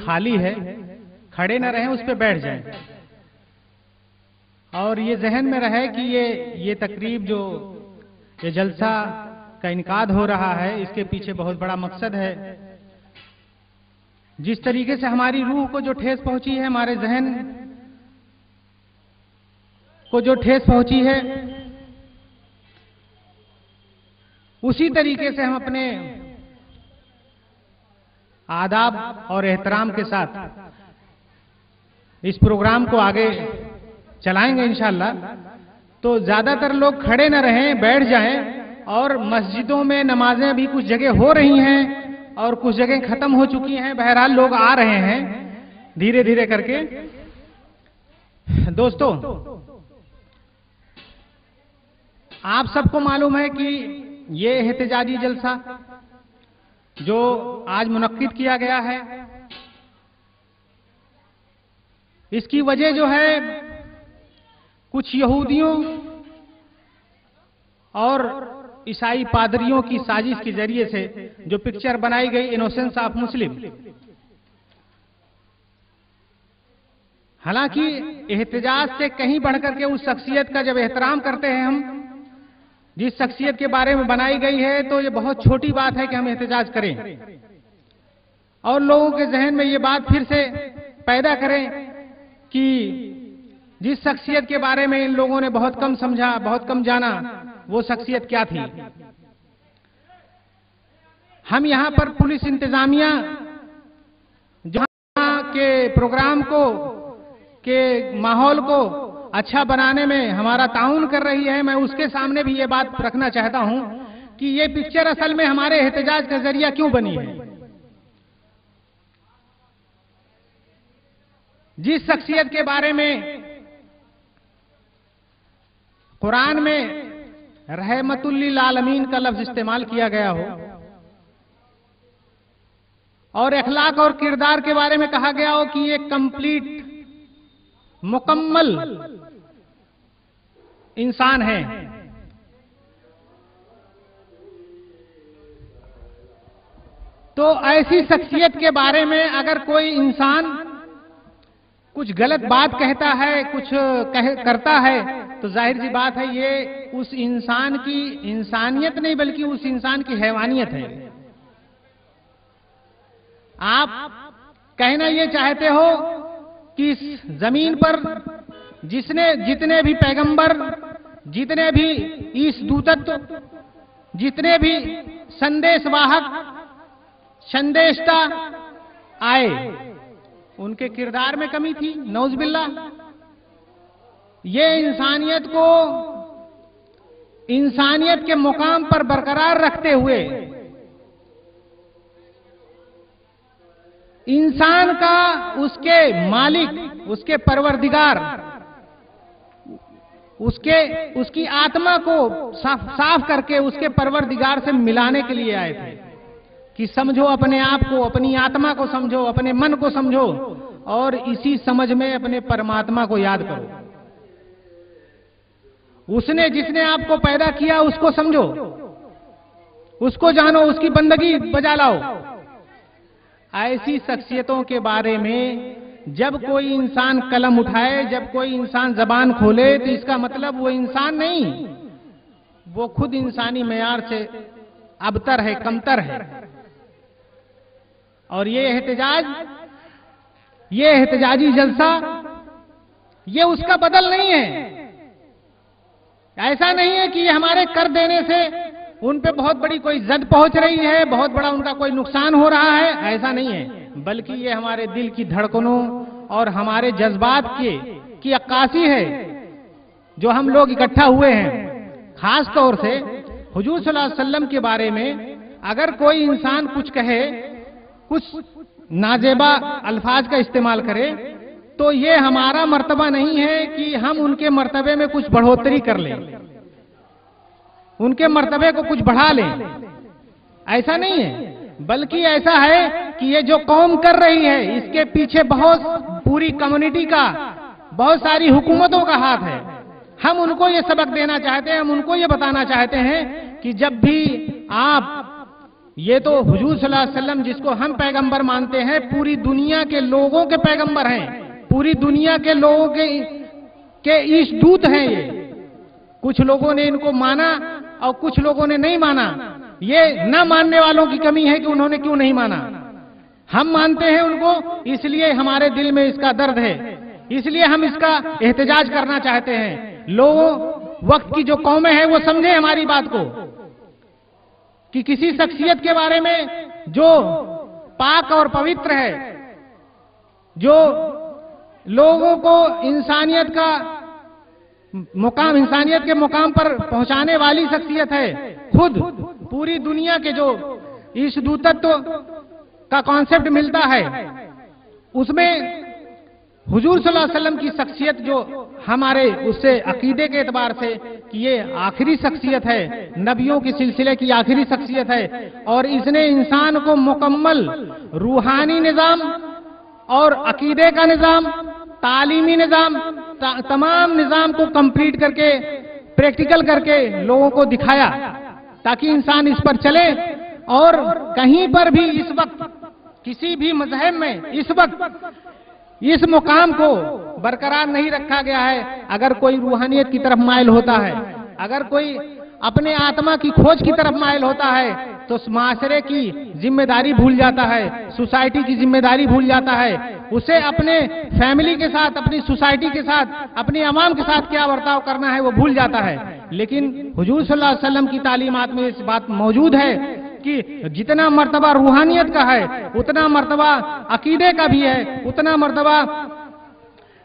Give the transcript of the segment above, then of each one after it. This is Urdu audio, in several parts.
خالی ہے، کھڑے نہ رہیں، اس پہ بیٹھ جائیں، اور یہ ذہن میں رہے کہ یہ تقریب جو یہ جلسہ کا انعقاد ہو رہا ہے، اس کے پیچھے بہت بڑا مقصد ہے۔ جس طریقے سے ہماری روح کو جو ٹھیس پہنچی ہے، ہمارے ذہن کو جو ٹھیس پہنچی ہے، اسی طریقے سے ہم اپنے آداب اور احترام کے ساتھ اس پروگرام کو آگے چلائیں گے انشاءاللہ۔ تو زیادہ تر لوگ کھڑے نہ رہیں، بیٹھ جائیں، اور مسجدوں میں نمازیں بھی کچھ جگہ ہو رہی ہیں اور کچھ جگہ ختم ہو چکی ہیں، بہرحال لوگ آ رہے ہیں دھیرے دھیرے کر کے۔ دوستو، آپ سب کو معلوم ہے کہ یہ احتجاجی جلسہ جو آج منعقد کیا گیا ہے، اس کی وجہ جو ہے کچھ یہودیوں اور عیسائی پادریوں کی سازش کے ذریعے سے جو پکچر بنائی گئی انوسنس آف مسلم، حالانکہ احتجاج سے کہیں بڑھ کر کے اس شخصیت کا جب احترام کرتے ہیں ہم، جس شخصیت کے بارے میں بنائی گئی ہے، تو یہ بہت چھوٹی بات ہے کہ ہم احتجاج کریں اور لوگوں کے ذہن میں یہ بات پھر سے پیدا کریں کہ جس شخصیت کے بارے میں ان لوگوں نے بہت کم سمجھا، بہت کم جانا، وہ شخصیت کیا تھی۔ ہم یہاں پر پولیس انتظامیہ جہاں کے پروگرام کو، کے ماحول کو اچھا بنانے میں ہمارا تعاون کر رہی ہے، میں اس کے سامنے بھی یہ بات رکھنا چاہتا ہوں کہ یہ پکچر اصل میں ہمارے احتجاج کا ذریعہ کیوں بنی ہے۔ جس شخصیت کے بارے میں قرآن میں رحمت للعالمین کا لفظ استعمال کیا گیا ہو، اور اخلاق اور کردار کے بارے میں کہا گیا ہو کہ یہ کمپلیٹ، مکمل انسان ہے، تو ایسی شخصیت کے بارے میں اگر کوئی انسان کچھ غلط بات کہتا ہے، کچھ کرتا ہے، تو ظاہر سی بات ہے یہ اس انسان کی انسانیت نہیں بلکہ اس انسان کی حیوانیت ہے۔ آپ کہنا یہ چاہتے ہو کہ اس زمین پر جتنے بھی پیغمبر، جتنے بھی اس دوتت، جتنے بھی سندیش واہک، سندیشتا آئے، ان کے کردار میں کمی تھی، نعوذ باللہ۔ یہ انسانیت کو انسانیت کے مقام پر برقرار رکھتے ہوئے انسان کا، اس کے مالک، اس کے پروردگار، اس کی آتما کو صاف کر کے اس کے پروردگار سے ملانے کے لیے آئے تھے کہ سمجھو اپنے آپ کو، اپنی آتما کو سمجھو، اپنے من کو سمجھو، اور اسی سمجھ میں اپنے پرماتما کو یاد کرو۔ جس نے آپ کو پیدا کیا اس کو سمجھو، اس کو جانو، اس کی بندگی بجا لاؤ۔ ایسی شخصیتوں کے بارے میں جب کوئی انسان قلم اٹھائے، جب کوئی انسان زبان کھولے، تو اس کا مطلب وہ انسان نہیں، وہ خود انسانی معیار سے ابتر ہے، کمتر ہے۔ اور یہ احتجاجی جلسہ، یہ اس کا بدل نہیں ہے۔ ایسا نہیں ہے کہ یہ ہمارے کر دینے سے ان پہ بہت بڑی کوئی زد پہنچ رہی ہے، بہت بڑا ان کا کوئی نقصان ہو رہا ہے، ایسا نہیں ہے، بلکہ یہ ہمارے دل کی دھڑکنوں اور ہمارے جذبات کی عکاسی ہے۔ جو ہم لوگ اکٹھا ہوئے ہیں، خاص طور سے حضور صلی اللہ علیہ وسلم کے بارے میں اگر کوئی انسان کچھ کہے، کچھ نازیبا الفاظ کا استعمال کرے، تو یہ ہمارا مرتبہ نہیں ہے کہ ہم ان کے مرتبے میں کچھ بڑھوتری کر لیں، ان کے مرتبے کو کچھ بڑھا لیں، ایسا نہیں ہے، بلکہ ایسا ہے کہ یہ جو قوم کر رہی ہے اس کے پیچھے بہت پوری کمیونٹی کا، بہت ساری حکومتوں کا ہاتھ ہے۔ ہم ان کو یہ سبق دینا چاہتے ہیں، ہم ان کو یہ بتانا چاہتے ہیں کہ جب بھی آپ، یہ تو حضور صلی اللہ علیہ وسلم جس کو ہم پیغمبر مانتے ہیں، پوری دنیا کے لوگوں کے پیغمبر ہیں، پوری دنیا کے لوگوں کے عیش دوت ہیں یہ۔ کچھ لوگوں نے ان کو مانا اور کچھ لوگوں نے نہیں مانا۔ یہ نہ ماننے والوں کی کمی ہے کہ انہوں نے کیوں نہیں مانا۔ ہم مانتے ہیں ان کو، اس لیے ہمارے دل میں اس کا درد ہے، اس لیے ہم اس کا احتجاج کرنا چاہتے ہیں۔ لوگوں، وقت کی جو قومیں ہیں وہ سمجھیں ہماری بات کو، کہ کسی شخصیت کے بارے میں جو پاک اور پوتر ہے، جو لوگوں کو انسانیت کے مقام پر پہنچانے والی شخصیت ہے، خود پوری دنیا کے جو اس دوتتو کا کانسیپٹ ملتا ہے، اس میں حضور صلی اللہ علیہ وسلم کی شخصیت جو ہمارے اس سے عقیدے کے اعتبار سے کہ یہ آخری شخصیت ہے، نبیوں کے سلسلے کی آخری شخصیت ہے، اور اس نے انسان کو مکمل روحانی نظام اور عقیدے کا نظام، تعلیمی نظام، تمام نظام کو کمپلیٹ کر کے، پریکٹیکل کر کے لوگوں کو دکھایا تاکہ انسان اس پر چلے۔ اور کہیں پر بھی اس وقت کسی بھی مذہب میں اس وقت اس مقام کو برقرار نہیں رکھا گیا ہے۔ اگر کوئی روحانیت کی طرف مائل ہوتا ہے، اگر کوئی اپنے آتما کی کھوج کی طرف مائل ہوتا ہے، تو معاشرے کی ذمہ داری بھول جاتا ہے، سوسائٹی کی ذمہ داری بھول جاتا ہے، اسے اپنے فیملی کے ساتھ، اپنی سوسائٹی کے ساتھ، اپنی عوام کے ساتھ کیا برتاؤ کرنا ہے وہ بھول جاتا ہے۔ لیکن حضور صلی اللہ علیہ وسلم کی تعلیمات میں اس بات موجود ہے کہ جتنا مرتبہ روحانیت کا ہے، اتنا مرتبہ عقیدے کا بھی ہے، اتنا مرتبہ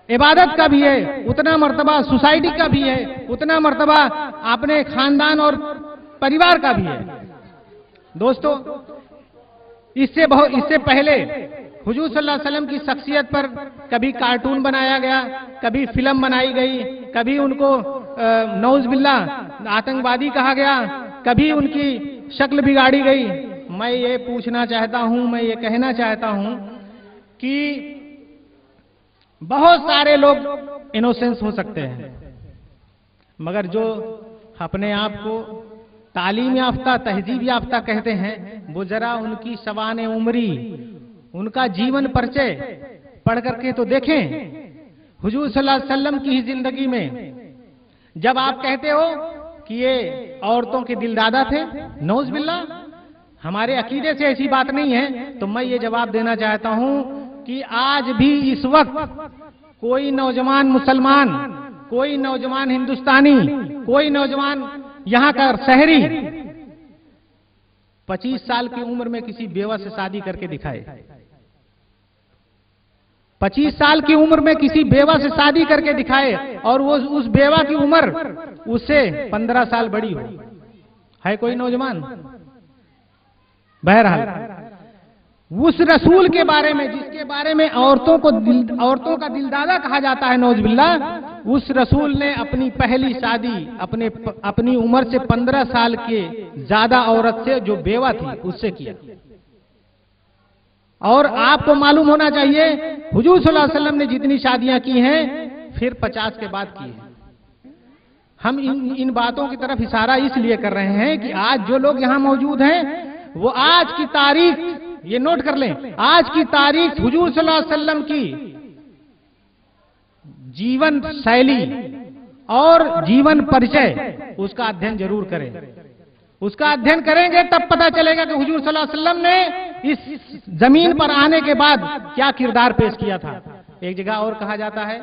عبادت کا بھی ہے، اتنا مرتبہ سوسائٹی کا بھی ہے، اتنا مرتبہ اپنے خاندان اور پریوار کا بھی ہے۔ دوستو، اس سے پہلے حضور صلی اللہ علیہ وسلم کی شخصیت پر کبھی کارٹون بنایا گیا، کبھی فلم بنائی گئی، کبھی ان کو نعوذ باللہ آتنکوادی کہا گیا، کبھی ان کی شکل بگاڑی گئی۔ میں یہ پوچھنا چاہتا ہوں، میں یہ کہنا چاہتا ہوں کہ بہت سارے لوگ انوسنس ہو سکتے ہیں، مگر جو اپنے آپ کو تعلیم یافتہ، تہذیب یافتہ کہتے ہیں، وہ ذرا ان کی سوانح عمری، ان کا جیون پرچے پڑھ کر کے تو دیکھیں۔ حضور صلی اللہ علیہ وسلم کی ہی زندگی میں جب آپ کہتے ہو کہ یہ عورتوں کے دل دادا تھے، نعوذ باللہ، ہمارے عقیدے سے ایسی بات نہیں ہے، تو میں یہ جواب دینا چاہتا ہوں کہ آج بھی اس وقت کوئی نوجوان مسلمان، کوئی نوجوان ہندوستانی، کوئی نوجوان یہاں کا شہری 25 سال کی عمر میں کسی بیوہ سے شادی کر کے دکھائے، 25 سال کی عمر میں کسی بیوہ سے شادی کر کے دکھائے، اور وہ اس بیوہ کی عمر اس سے 15 سال بڑی ہو، ہے کوئی نوجوان؟ بہرحال اس رسول کے بارے میں، جس کے بارے میں عورتوں کا دل دادا کہا جاتا ہے، نعوذ باللہ، اس رسول نے اپنی پہلی شادی اپنی عمر سے 15 سال کے زیادہ عورت سے جو بیوہ تھی اس سے کیا۔ اور آپ کو معلوم ہونا چاہیے حضور صلی اللہ علیہ وسلم نے جتنی شادیاں کی ہیں پھر 50 کے بعد کی ہیں۔ ہم ان باتوں کی طرف اشارہ اس لیے کر رہے ہیں کہ آج جو لوگ یہاں موجود ہیں وہ آج کی تاریخ، یہ نوٹ کر لیں، آج کی تاریخ حضور صلی اللہ علیہ وسلم کی جیون شیلی اور جیون پرچے، اس کا ادھین ضرور کریں۔ اس کا ادھین کریں گے تب پتہ چلے گا کہ حضور صلی اللہ علیہ وسلم نے اس زمین پر آنے کے بعد کیا کردار پیش کیا تھا۔ ایک جگہ اور کہا جاتا ہے،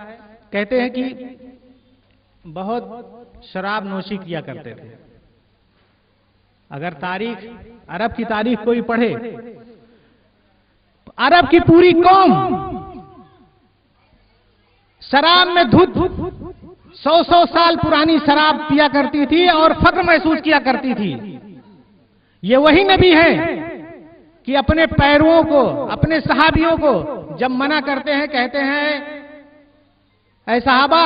کہتے ہیں کہ بہت شراب نوشی کیا کرتے تھے۔ اگر عرب کی تاریخ کوئی پڑھے، عرب کی پوری قوم شراب میں دھت 100 سال پرانی شراب پیا کرتی تھی اور فخر محسوس کیا کرتی تھی۔ یہ وہی نبی ہے کہ اپنے پیرووں کو، اپنے صحابیوں کو جب منع کرتے ہیں، کہتے ہیں اے صحابہ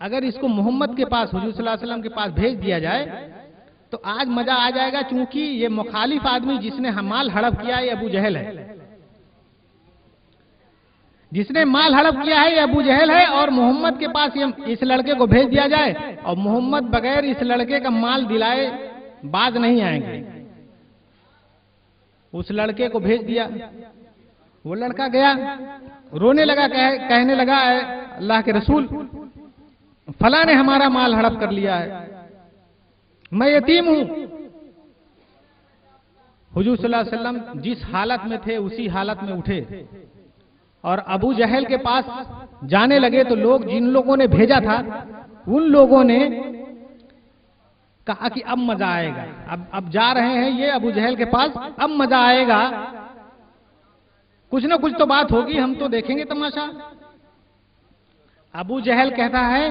اگر اس کو محمد کے پاس حضور صلی اللہ علیہ وسلم کے پاس بھیج دیا جائے تو آج مزہ آ جائے گا، چونکہ یہ مخالف آدمی جس نے مال ہڑپ کیا ہے یہ ابو جہل ہے، جس نے مال ہڑپ کیا ہے یہ ابو جہل ہے، اور محمد کے پاس اس لڑکے کو بھیج دیا جائے اور محمد بغیر اس لڑکے کا مال دلائے باز نہیں آئیں گے۔ اس لڑکے کو بھیج دیا، وہ لڑکا گیا رونے لگا، کہنے لگا اے اللہ کے رسول فلاں نے ہمارا مال ہڑپ کر لیا ہے، میں یتیم ہوں۔ حضور صلی اللہ علیہ وسلم جس حالت میں تھے اسی حالت میں اٹھے اور ابو جہل کے پاس جانے لگے، تو لوگ جن لوگوں نے بھیجا تھا ان لوگوں نے کہا کہ اب مزہ آئے گا، اب جا رہے ہیں یہ ابو جہل کے پاس، اب مزہ آئے گا، کچھ نہ کچھ تو بات ہوگی، ہم تو دیکھیں گے تماشا۔ ابو جہل کہتا ہے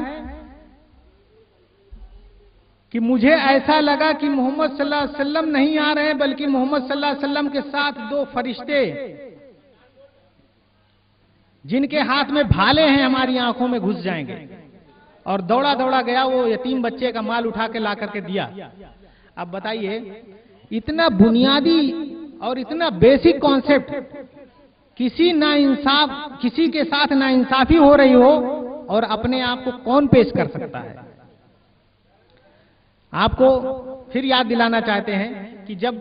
کہ مجھے ایسا لگا کہ محمد صلی اللہ علیہ وسلم نہیں آ رہے بلکہ محمد صلی اللہ علیہ وسلم کے ساتھ دو فرشتے جن کے ہاتھ میں بھالے ہیں ہماری آنکھوں میں گھس جائیں گے، اور دوڑا دوڑا گیا، وہ یتیم بچے کا مال اٹھا کے لا کر کے دیا۔ اب بتائیے اتنا بنیادی اور اتنا بیسک کانسیپٹ کسی کے ساتھ نا انصافی ہو رہی ہو اور اپنے آپ کو کون پیش کر سکتا ہے؟ آپ کو پھر یاد دلانا چاہتے ہیں کہ جب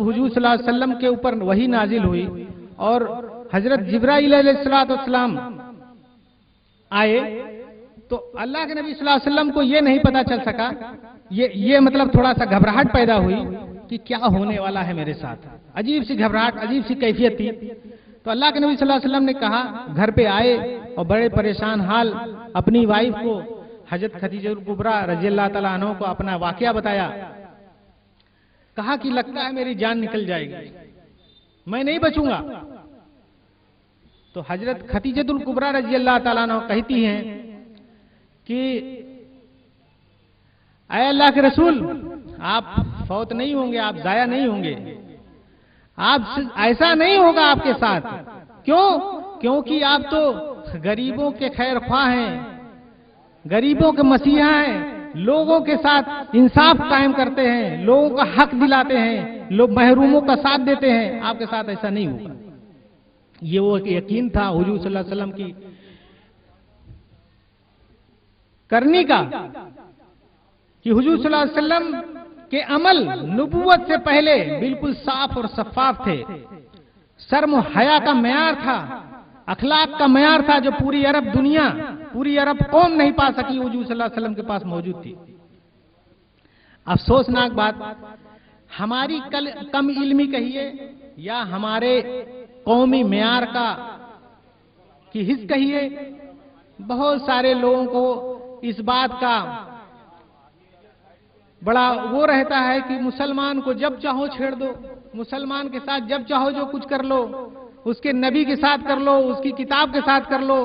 حضور صلی اللہ علیہ وسلم کے اوپر وحی نازل ہوئی اور حضرت جبرائیل علیہ السلام آئے تو اللہ کے نبی صلی اللہ علیہ وسلم کو یہ نہیں پتا چل سکا، یہ مطلب تھوڑا سا گھبراہٹ پیدا ہوئی کہ کیا ہونے والا ہے میرے ساتھ، عجیب سی گھبراہٹ، عجیب سی کیفیت تھی۔ تو اللہ کے نبی صلی اللہ علیہ وسلم نے کہا، گھر پہ آئے اور بڑے پریشان حال اپنی وائف کو حضرت خدیجہ الکبریٰ رضی اللہ تعالیٰ عنہ کو اپنا واقعہ بتایا، کہا کہ لگتا ہے میری جان نکل جائے گی، میں نہیں بچوں گا۔ تو حضرت خدیجہ الکبریٰ رضی اللہ تعالیٰ عنہ کہتی ہیں کہ اے اللہ کے رسول آپ فوت نہیں ہوں گے، آپ ضائع نہیں ہوں گے، آپ ایسا نہیں ہوگا آپ کے ساتھ۔ کیوں؟ کیونکہ آپ تو غریبوں کے خیر خواہ ہیں، غریبوں کے مسیحا ہیں، لوگوں کے ساتھ انصاف قائم کرتے ہیں، لوگوں کا حق دلاتے ہیں، لوگ محروموں کا ساتھ دیتے ہیں، آپ کے ساتھ ایسا نہیں ہوگا۔ یہ وہ یقین تھا حضور صلی اللہ علیہ وسلم کی کرنی کا کہ حضور صلی اللہ علیہ وسلم کے عمل نبوت سے پہلے بالکل صاف اور شفاف تھے، شرم و حیا کا معیار تھا، اخلاق کا معیار تھا جو پوری عرب دنیا، پوری عرب قوم نہیں پا سکی، حضور صلی اللہ علیہ وسلم کے پاس موجود تھی۔ افسوسناک بات، ہماری کم علمی کہیے یا ہمارے قومی معیار کی حص کہیے، بہت سارے لوگوں کو اس بات کا بڑا وہ رہتا ہے کہ مسلمان کو جب چاہو چھیڑ دو، مسلمان کے ساتھ جب چاہو جو کچھ کر لو، اس کے نبی کے ساتھ کر لو، اس کی کتاب کے ساتھ کر لو۔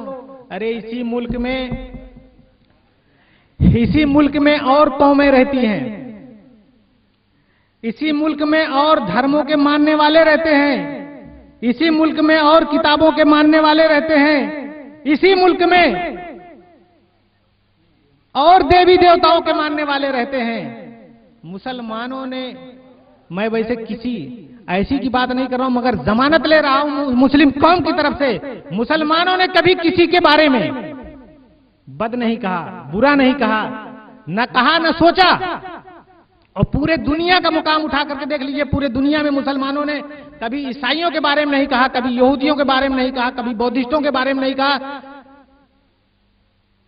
ارے اسی ملک میں اور قومیں رہتی ہیں، اسی ملک میں اور دھرموں کے ماننے والے رہتے ہیں، اسی ملک میں اور کتابوں کے ماننے والے رہتے ہیں، اسی ملک میں اور دیوی دیوتاؤں کے ماننے والے رہتے ہیں۔ مسلمانوں نے، میں ویسے کسی ایسی کی بات نہیں کر رہا ہوں مگر ضمانت لے رہا ہوں مسلم قوم کی طرف سے، مسلمانوں نے کبھی کسی کے بارے میں بد نہیں کہا، برا نہیں کہا، نہ سوچا۔ اور پورے دنیا کا مقام اٹھا کر کے دیکھ لیجئے، پورے دنیا میں مسلمانوں نے کبھی عیسائیوں کے بارے میں نہیں کہا، کبھی یہودیوں کے بارے میں نہیں کہا، کبھی بودھسٹوں کے بارے میں نہیں کہا۔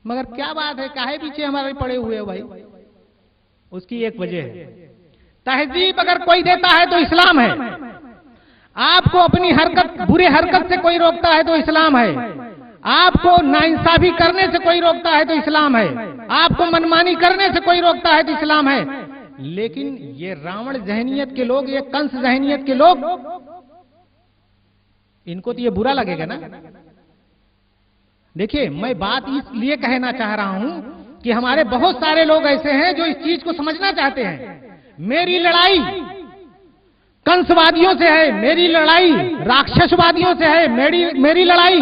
مگر کیا بات ہے، کاہے پیچھے ہمارے پڑے ہوئے بھائی؟ اس کی ایک وجہ ہے، تہذیب اگر کوئی دیتا ہے تو اسلام ہے۔ آپ کو اپنی بری حرکت سے کوئی روکتا ہے تو اسلام ہے، آپ کو ناانصافی کرنے سے کوئی روکتا ہے تو اسلام ہے، آپ کو منمانی کرنے سے کوئی روکتا ہے تو اسلام ہے۔ لیکن یہ راوڑ ذہنیت کے لوگ، یہ کنس ذہنیت کے لوگ، ان کو تو یہ برا لگے گا نا۔ دیکھیے میں بات اس لیے کہنا چاہ رہا ہوں کہ ہمارے بہت سارے لوگ ایسے ہیں جو اس چیز کو سمجھنا چاہتے ہیں۔ میری لڑائی کنسوادیوں سے ہے، میری لڑائی راکشسوادیوں سے ہے، میری لڑائی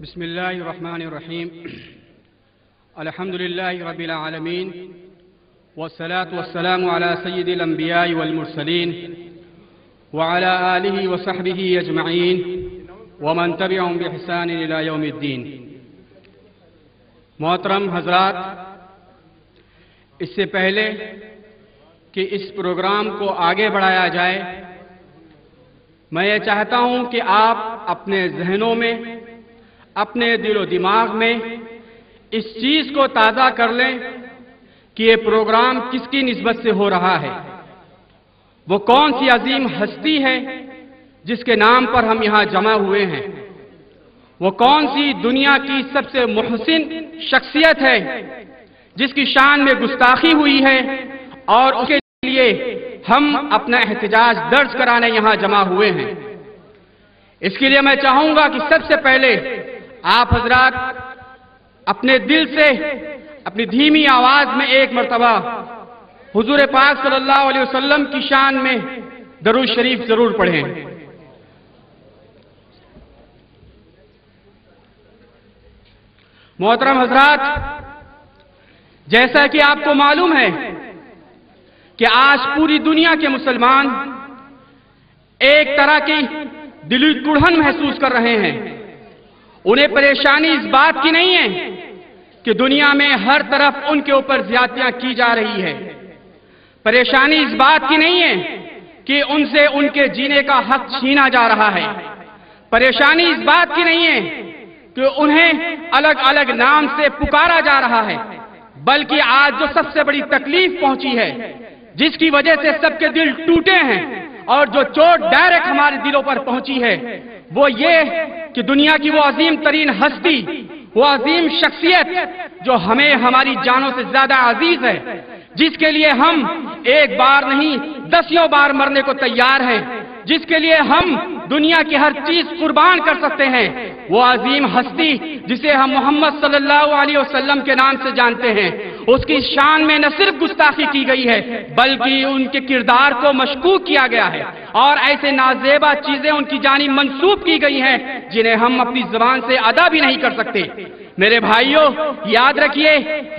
بسم الله الرحمن الرحيم. الحمد لله رب العالمين، والصلاة والسلام على سيد الأنبياء والمرسلين وعلى آله وصحبه أجمعين ومن تبعهم بإحسان إلى يوم الدين. محترم حضرات، اس سے پہلے کہ اس پروگرام کو آگے بڑھایا جائے، میں یہ چاہتا ہوں کہ آپ اپنے ذہنوں میں، اپنے دل و دماغ میں اس چیز کو تازہ کر لیں کہ یہ پروگرام کس کی نسبت سے ہو رہا ہے، وہ کون سی عظیم ہستی ہے جس کے نام پر ہم یہاں جمع ہوئے ہیں، وہ کون سی دنیا کی سب سے محسن شخصیت ہے جس کی شان میں گستاخی ہوئی ہے اور اس کے لیے ہم اپنا احتجاج درج کرانے یہاں جمع ہوئے ہیں. اس کے لیے میں چاہوں گا کہ سب سے پہلے آپ حضرات اپنے دل سے اپنی دھیمی آواز میں ایک مرتبہ حضور پاک صلی اللہ علیہ وسلم کی شان میں درود شریف ضرور پڑھیں. محترم حضرات، جیسا کہ آپ کو معلوم ہے کہ آج پوری دنیا کے مسلمان ایک طرح کی دلی کڑھن محسوس کر رہے ہیں. انہیں پریشانی اس بات کی نہیں ہے کہ دنیا میں ہر طرف ان کے اوپر زیادتیاں کی جا رہی ہے. پریشانی اس بات کی نہیں ہے کہ ان سے ان کے جینے کا حق چھینا جا رہا ہے. پریشانی اس بات کی نہیں ہے کہ انہیں الگ الگ نام سے پکارا جا رہا ہے، بلکہ آج جو سب سے بڑی تکلیف پہنچی ہے، جس کی وجہ سے سب کے دل ٹوٹے ہیں اور جو چوٹ ڈائریکٹ ہمارے دلوں پر پہنچی ہے، وہ یہ کہ دنیا کی وہ عظیم ترین ہستی، وہ عظیم شخصیت جو ہمیں ہماری جانوں سے زیادہ عزیز ہے، جس کے لیے ہم ایک بار نہیں 10 بار مرنے کو تیار ہیں، جس کے لیے ہم دنیا کی ہر چیز قربان کر سکتے ہیں، وہ عظیم ہستی جسے ہم محمد صلی اللہ علیہ وسلم کے نام سے جانتے ہیں، اس کی شان میں نہ صرف گستاخی کی گئی ہے بلکہ ان کے کردار کو مشکوک کیا گیا ہے اور ایسے نازیبا چیزیں ان کی جانب منسوب کی گئی ہیں جنہیں ہم اپنی زبان سے ادا بھی نہیں کر سکتے. میرے بھائیوں، یاد رکھیے،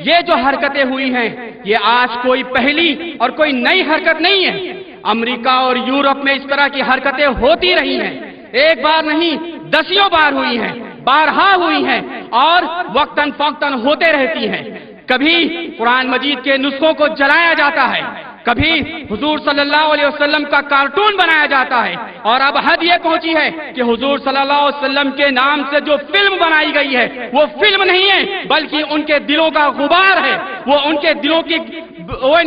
یہ جو حرکتیں ہوئی ہیں یہ آج کوئی پہلی اور کوئی نئی حرکت نہیں ہے. امریکہ اور یورپ میں اس طرح کی حرکتیں ہوتی رہی ہیں، ایک بار نہیں 10 بار ہوئی ہیں، بارہا ہوئی ہیں اور وقتاً فوقتاً ہوتے رہتی ہیں. کبھی قرآن مجید کے نسخوں کو جلایا جاتا ہے، کبھی حضور صلی اللہ علیہ وسلم کا کارٹون بنایا جاتا ہے، اور اب حد یہ پہنچی ہے کہ حضور صلی اللہ علیہ وسلم کے نام سے جو فلم بنائی گئی ہے وہ فلم نہیں ہے بلکہ ان کے دلوں کا غبار ہے، وہ ان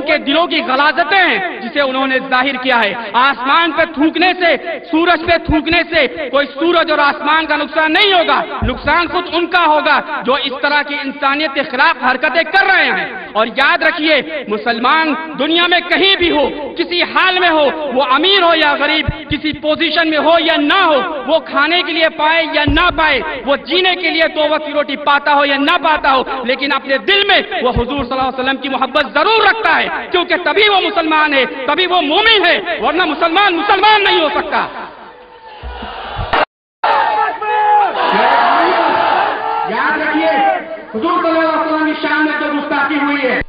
کے دلوں کی غلاظتیں ہیں جسے انہوں نے ظاہر کیا ہے. آسمان پہ تھوکنے سے، سورج پہ تھوکنے سے کوئی سورج اور آسمان کا نقصان نہیں ہوگا، نقصان خود ان کا ہوگا جو اس طرح کی انسانیت کے خلاف حرکتیں کر رہے ہیں. اور یاد رکھیے، مسلمان دنیا میں کہیں بھی ہو، کسی حال میں ہو، وہ امیر ہو یا غریب، کسی پوزیشن میں ہو یا نہ ہو، وہ کھانے کے لیے پائے یا نہ پائے، وہ جینے کے لیے 2 وقت کی روٹی پاتا ہو یا نہ پاتا ہو، لیکن اپنے دل میں وہ حضور صلی اللہ علیہ وسلم کی محبت ضرور رکھتا ہے، کیونکہ تبھی وہ مسلمان ہے، تبھی وہ مومن ہے، ورنہ مسلمان نہیں ہو سکتا. یاد رکھیے، حضور صلی اللہ علیہ وسلم کی شان میں جو گستاخی ہوئی ہے،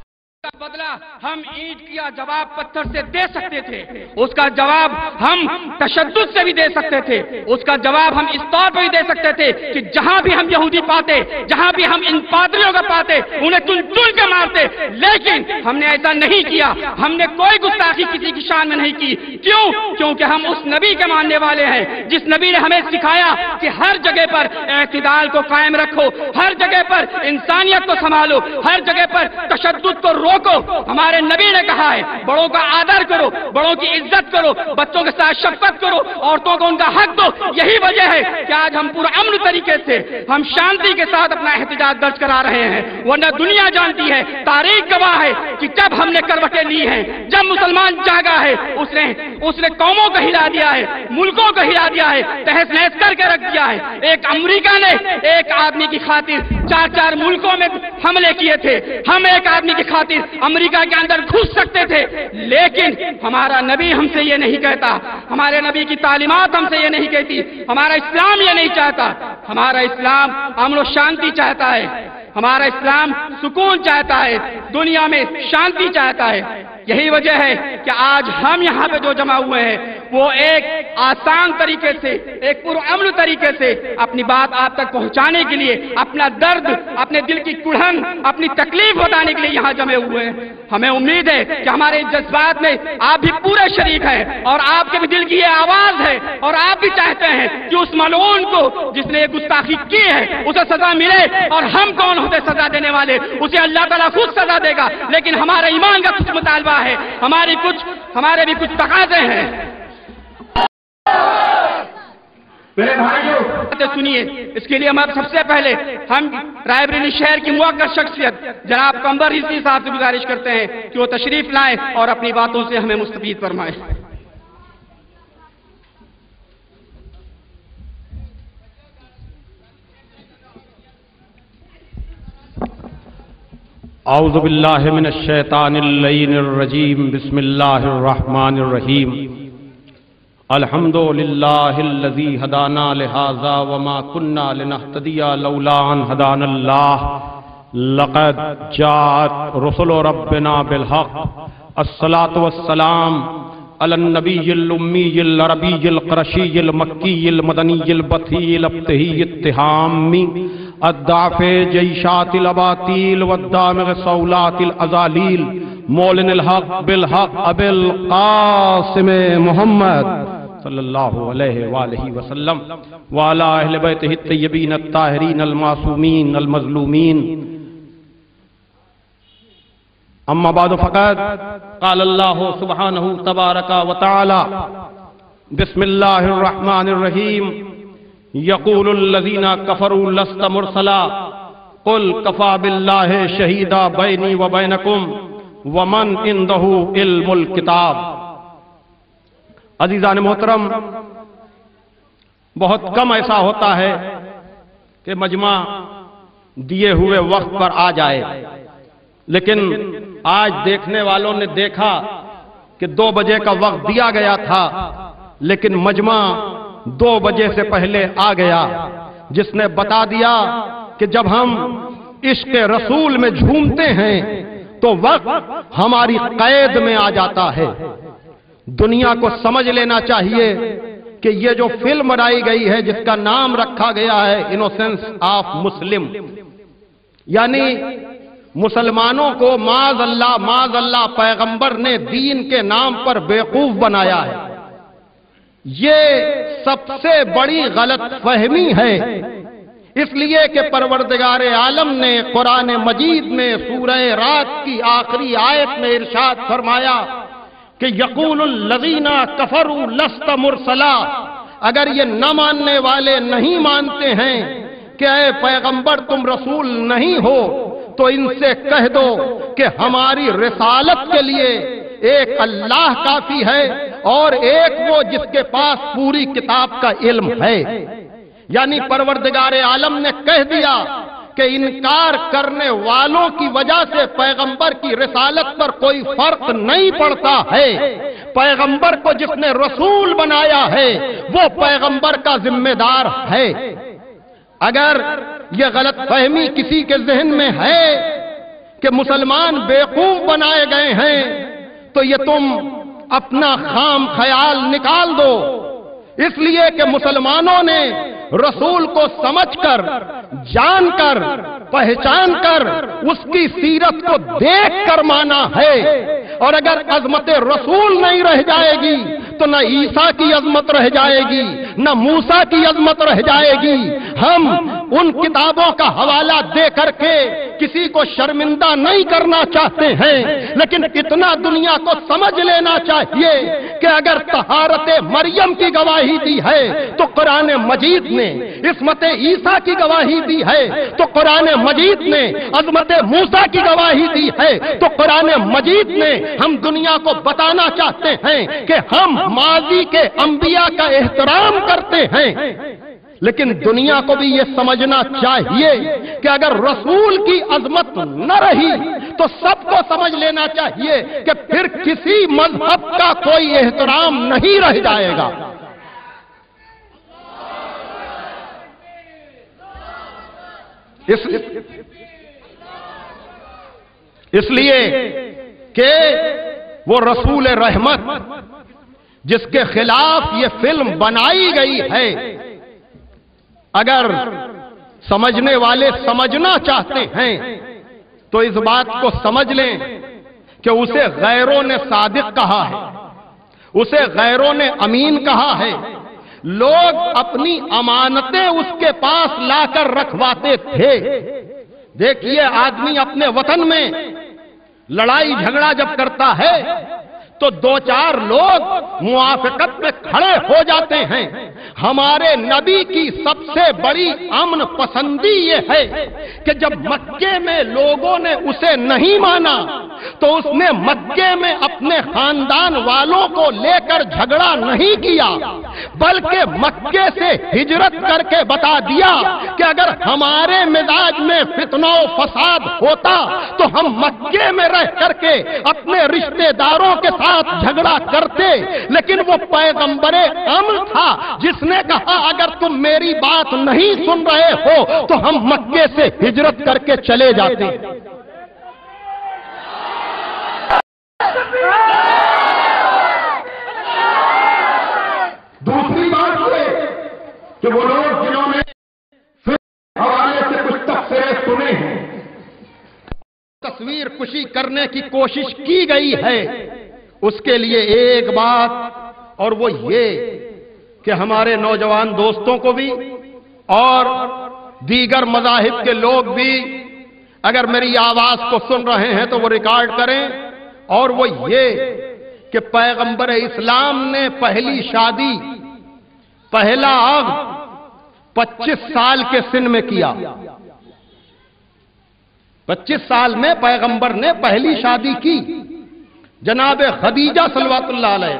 بدلہ ہم اینٹ کا جواب پتھر سے دے سکتے تھے، اس کا جواب ہم تشدد سے بھی دے سکتے تھے، اس کا جواب ہم اس طور پر بھی دے سکتے تھے کہ جہاں بھی ہم یہودی پاتے، جہاں بھی ہم ان پادریوں کا پاتے، انہیں چن چن کے مارتے، لیکن ہم نے ایسا نہیں کیا. ہم نے کوئی گستاخی کسی کی شان میں نہیں کی. کیوں؟ کیونکہ ہم اس نبی کے ماننے والے ہیں جس نبی نے ہمیں سکھایا کہ ہر جگہ پر اعتدال کو قائم رکھو، ہر جگہ پر انسانیت کو سنبھالو، ہر جگہ پر تشدد کو روکو. ہمارے نبی نے کہا ہے بڑوں کا آدر کرو، بڑوں کی عزت کرو، بچوں کے ساتھ شفقت کرو، عورتوں کو ان کا حق دو. یہی وجہ ہے کہ آج ہم پورا امن طریقے سے، ہم شانتی کے ساتھ اپنا احتجاج درج کرا رہے ہیں. ورنہ دنیا جانتی ہے، تاریخ گواہ ہے کہ جب ہم نے کروٹیں لی ہیں، جب مسلمان جاگا ہے، اس نے قوموں کو ہلا دیا ہے، ملکوں کو ہلا دیا ہے، تہس نہس کر کے رکھ دیا ہے. ایک امریکہ نے ایک آدمی کی خاطر 4 ملکوں میں حملے کیے تھے. ہم ایک آدمی کی خاطر امریکہ کے اندر گھس سکتے تھے، لیکن ہمارا نبی ہم سے یہ نہیں کہتا، ہمارے نبی کی تعلیمات ہم سے یہ نہیں کہتی، ہمارا اسلام یہ نہیں چاہتا ہمارا اسلام امن و شانتی چاہتا ہے، ہمارا اسلام سکون چاہتا ہے، دنیا میں شانتی چاہتا ہے۔ یہی وجہ ہے کہ آج ہم یہاں پہ جو جمع ہوئے ہیں وہ ایک آسان طریقے سے، ایک پرامن طریقے سے اپنی بات آپ تک پہنچانے کے لیے، اپنا درد، اپنے دل کی کڑھن، اپنی تکلیف بتانے کے لیے یہاں جمع ہوئے ہیں۔ ہمیں امید ہے کہ ہمارے جذبات میں آپ بھی پورے شریک ہیں اور آپ کے بھی دل کی یہ آواز ہے اور آپ بھی چاہتے ہیں کہ اس ملعون کو جس نے یہ گستاخی کی ہے اسے سزا ملے، اور ہم کون ہوتے سزا دینے والے؟ اسے اللہ تعالیٰ خود سزا دے گا، لیکن ہمارے ایمان کا کچھ مطالبہ ہے، ہمارے بھی کچھ تقاضے ہیں۔ میرے بھائیوں سنیے، اس کے لیے ہم سب سے پہلے ہم رائے بریلی شہر کی موقر شخصیت جناب قمر رضوی صاحب سے گزارش کرتے ہیں کہ وہ تشریف لائیں اور اپنی باتوں سے ہمیں مستفید فرمائیں۔ اعوذ باللہ من الشیطان اللعین الرجیم، بسم اللہ الرحمن الرحیم۔ الحمد للہ الذی ہدانا لہذا وما کنا لنہتدی لولا ان ہدانا اللہ، لقد جاءت رسل ربنا بالحق، الصلاة والسلام علی النبی الامی العربی القرشی المکی المدنی البطھی الابتہی التہامی الدافع جیشات الاباطیل والدامغ صولات الازالیل، مولن الحق بالحق ابی القاسم محمد صلی اللہ علیہ وآلہ وسلم وعلی اہل بیتہ الطیبین الطاہرین المعصومین المظلومین۔ اما بعد فقد قال اللہ سبحانہ تبارک و تعالی بسم اللہ الرحمن الرحیم، یقول الذین کفروا لست مرسلا قل کفی باللہ شہیدا بینی و بینکم ومن عندہ علم الکتاب۔ عزیزان محترم، بہت کم ایسا ہوتا ہے کہ مجمع دیے ہوئے وقت پر آ جائے، لیکن آج دیکھنے والوں نے دیکھا کہ 2 بجے کا وقت دیا گیا تھا لیکن مجمع 2 بجے سے پہلے آ گیا، جس نے بتا دیا کہ جب ہم عشق رسول میں جھومتے ہیں تو وقت ہماری قید میں آ جاتا ہے۔ دنیا کو سمجھ لینا چاہیے کہ یہ جو فلم بنائی گئی ہے جس کا نام رکھا گیا ہے انوسنس آف مسلم، یعنی مسلمانوں کو معاذ اللہ پیغمبر نے دین کے نام پر بیوقوف بنایا ہے، یہ سب سے بڑی غلط فہمی ہے۔ اس لیے کہ پروردگار عالم نے قرآن مجید میں سورہ رات کی آخری آیت میں ارشاد فرمایا کہ یقول الذین کفروا لست مرسلا، اگر یہ نہ ماننے والے نہیں مانتے ہیں کہ اے پیغمبر تم رسول نہیں ہو تو ان سے کہہ دو کہ ہماری رسالت کے لیے ایک اللہ کافی ہے اور ایک وہ جس کے پاس پوری کتاب کا علم ہے۔ یعنی پروردگار عالم نے کہہ دیا کہ انکار کرنے والوں کی وجہ سے پیغمبر کی رسالت پر کوئی فرق نہیں پڑتا ہے۔ پیغمبر کو جس نے رسول بنایا ہے وہ پیغمبر کا ذمہ دار ہے۔ اگر یہ غلط فہمی کسی کے ذہن میں ہے کہ مسلمان بیوقوف بنائے گئے ہیں تو یہ تم اپنا خام خیال نکال دو، اس لیے کہ مسلمانوں نے رسول کو سمجھ کر، جان کر، پہچان کر اس کی سیرت کو دیکھ کر مانا ہے، اور اگر عظمت رسول نہیں رہ جائے گی تو نہ عیسیٰ کی عظمت رہ جائے گی نہ موسیٰ کی عظمت رہ جائے گی۔ ہم ان کتابوں کا حوالہ دے کر کے کسی کو شرمندہ نہیں کرنا چاہتے ہیں، لیکن اتنا دنیا کو سمجھ لینا چاہیے کہ اگر طہارت مریم کی گواہی دی ہے تو قرآن مجید نے، عصمت عیسیٰ کی گواہی دی ہے تو قرآن مجید نے، عظمت موسیٰ کی گواہی دی ہے تو قرآن مجید نے، ہم دنیا کو بتانا چاہتے ہیں کہ ہم ماضی کے انبیاء کا احترام کرتے ہیں، لیکن دنیا کو بھی یہ سمجھنا چاہیے کہ اگر رسول کی عظمت نہ رہی تو سب کو سمجھ لینا چاہیے کہ پھر کسی مذہب کا کوئی احترام نہیں رہ جائے گا۔ اس لیے کہ وہ رسول رحمت جس کے خلاف یہ فلم بنائی گئی ہے، اگر سمجھنے والے سمجھنا چاہتے ہیں تو اس بات کو سمجھ لیں کہ اسے غیروں نے صادق کہا ہے، اسے غیروں نے امین کہا ہے۔ لوگ اپنی امانتیں اس کے پاس لا کر رکھواتے تھے۔ دیکھیے، آدمی اپنے وطن میں لڑائی جھگڑا جب کرتا ہے تو دو چار لوگ موافقت میں کھڑے ہو جاتے ہیں۔ ہمارے نبی کی سب سے بڑی امن پسندی یہ ہے کہ جب مکے میں لوگوں نے اسے نہیں مانا تو اس نے مکے میں اپنے خاندان والوں کو لے کر جھگڑا نہیں کیا، بلکہ مکے سے ہجرت کر کے بتا دیا کہ اگر ہمارے مزاج میں فتنہ و فساد ہوتا تو ہم مکے میں رہ کر کے اپنے رشتہ داروں کے ساتھ جھگڑا کرتے۔ لیکن وہ پیغمبر امن تھا جس نے کہا اگر تم میری بات نہیں سن رہے ہو تو ہم مکے سے ہجرت کر کے چلے جاتے۔ دوسری بات یہ کہ وہ لوگ جنہوں نے حوالے سے کچھ تبصرے سنے ہیں، تصویر کشی کرنے کی کوشش کی گئی ہے، اس کے لیے ایک بات اور وہ یہ کہ ہمارے نوجوان دوستوں کو بھی اور دیگر مذاہب کے لوگ بھی اگر میری آواز کو سن رہے ہیں تو وہ ریکارڈ کریں، اور وہ یہ کہ پیغمبر اسلام نے پہلی شادی، پہلا عقد 25 سال کے سن میں کیا۔ 25 سال میں پیغمبر نے پہلی شادی کی جناب خدیجہ صلوات اللہ علیہ،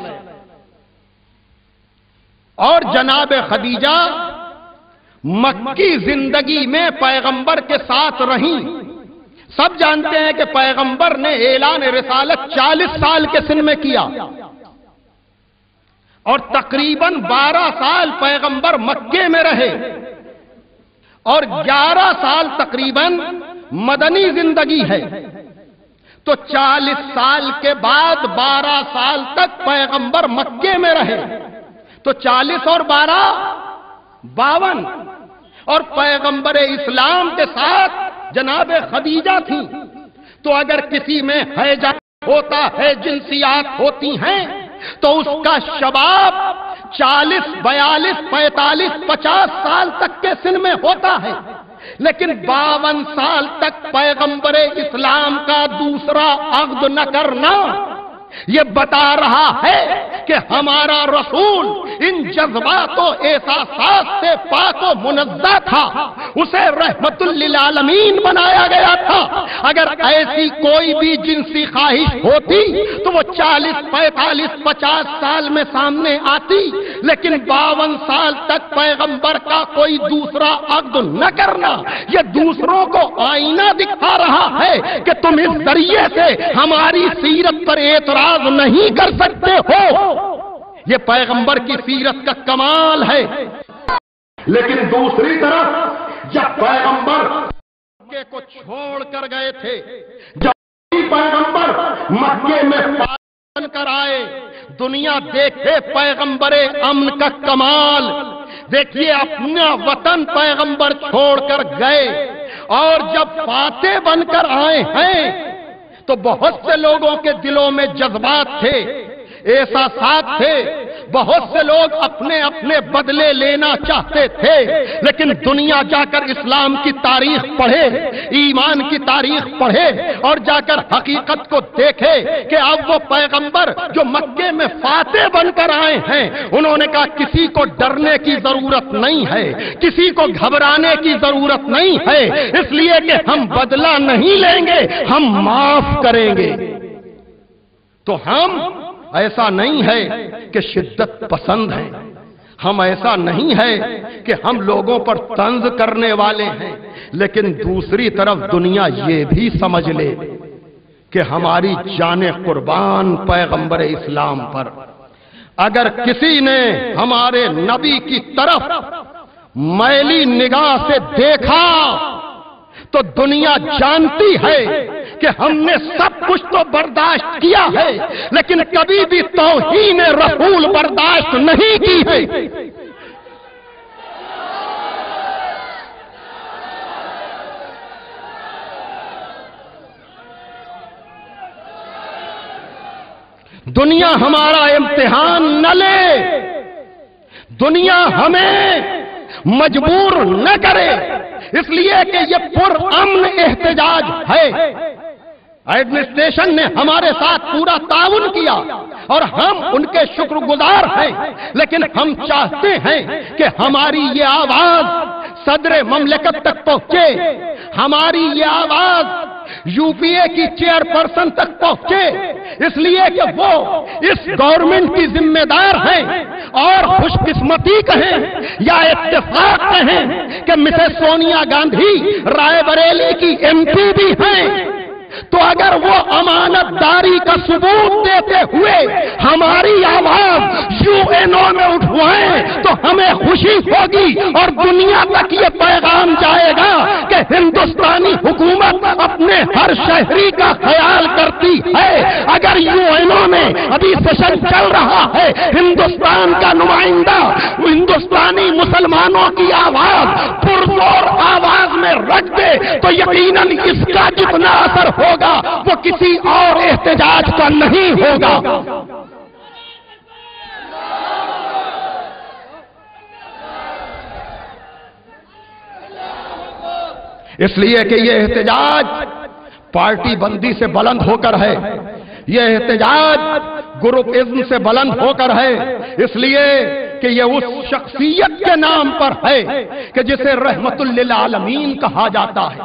اور جناب خدیجہ مکی زندگی میں پیغمبر کے ساتھ رہیں۔ سب جانتے ہیں کہ پیغمبر نے اعلان رسالت 40 سال کے سن میں کیا، اور تقریباً 12 سال پیغمبر مکے میں رہے، اور 11 سال تقریباً مدنی زندگی ہے۔ تو 40 سال کے بعد 12 سال تک پیغمبر مکے میں رہے، تو 40 اور 12 52، اور پیغمبر اسلام کے ساتھ جناب خدیجہ تھی۔ تو اگر کسی میں حیض ہوتا ہے، جنسیات ہوتی ہیں، تو اس کا شباب 40 42 45 50 سال تک کے سن میں ہوتا ہے، لیکن 52 سال تک پیغمبر اسلام کا دوسرا عقد نہ کرنا یہ بتا رہا ہے کہ ہمارا رسول ان جذبات و احساسات سے پاک و منزہ تھا، اسے رحمت للعالمین بنایا گیا تھا۔ اگر ایسی کوئی بھی جنسی خواہش ہوتی تو وہ 40 45 50 سال میں سامنے آتی، لیکن 52 سال تک پیغمبر کا کوئی دوسرا عقد نہ کرنا یہ دوسروں کو آئینہ دکھا رہا ہے کہ تم اس ذریعے سے ہماری سیرت پر اعتراض نہیں کر سکتے ہو۔ یہ پیغمبر کی سیرت کا کمال ہے۔ لیکن دوسری طرف جب پیغمبر مکے کو چھوڑ کر گئے تھے، جب پیغمبر مکے میں بن کر آئے، دنیا دیکھے پیغمبر امن کا کمال۔ دیکھیے اپنا وطن پیغمبر چھوڑ کر گئے، اور جب فاتح بن کر آئے ہیں تو بہت سے لوگوں کے دلوں میں جذبات تھے، احساسات تھے، بہت سے لوگ اپنے اپنے بدلے لینا چاہتے تھے، لیکن دنیا جا کر اسلام کی تاریخ پڑھے، ایمان کی تاریخ پڑھے، اور جا کر حقیقت کو دیکھے کہ اب وہ پیغمبر جو مکے میں فاتح بن کر آئے ہیں، انہوں نے کہا کسی کو ڈرنے کی ضرورت نہیں ہے، کسی کو گھبرانے کی ضرورت نہیں ہے، اس لیے کہ ہم بدلہ نہیں لیں گے، ہم معاف کریں گے۔ تو ہم ایسا نہیں ہے کہ شدت پسند ہے، ہم ایسا نہیں ہے کہ ہم لوگوں پر طنز کرنے والے ہیں، لیکن دوسری طرف دنیا یہ بھی سمجھ لے کہ ہماری جان قربان پیغمبر اسلام پر اگر کسی نے ہمارے نبی کی طرف میلی نگاہ سے دیکھا تو دنیا جانتی ہے کہ ہم نے سب کچھ تو برداشت کیا ہے، لیکن کبھی بھی توہین رسول برداشت نہیں کی ہے۔ دنیا ہمارا امتحان نہ لے، دنیا ہمیں مجبور نہ کرے، اس لیے کہ یہ پرامن احتجاج ہے۔ ایڈمنسٹریشن نے ہمارے ساتھ پورا تعاون کیا اور ہم ان کے شکر گزار ہیں، لیکن ہم چاہتے ہیں کہ ہماری یہ آواز صدر مملکت تک پہنچے، ہماری یہ آواز یو پی اے کی چیئرپرسن تک پہنچے، اس لیے کہ وہ اس گورنمنٹ کی ذمہ دار ہیں۔ اور خوش قسمتی کہیں یا اتفاق کہیں کہ مسز سونیا گاندھی رائے بریلی کی ایم پی بھی ہیں، تو اگر وہ امانت داری کا ثبوت دیتے ہوئے ہماری آواز یو این او میں اٹھوائیں تو ہمیں خوشی ہوگی اور دنیا تک یہ پیغام جائے گا کہ ہندوستانی حکومت اپنے ہر شہری کا خیال کرتی ہے۔ اگر یو این او میں ابھی سیشن چل رہا ہے، ہندوستان کا نمائندہ ہندوستانی مسلمانوں کی آواز پرزور آواز میں رکھ دے تو یقیناً اس کا جتنا اثر ہوگا وہ کسی اور احتجاج کا نہیں ہوگا۔ اس لیے کہ یہ احتجاج پارٹی بندی سے بلند ہو کر ہے، یہ احتجاج گروپ ازم سے بلند ہو کر ہے، اس لیے کہ یہ اس شخصیت کے نام پر ہے کہ جسے رحمت للعالمین کہا جاتا ہے۔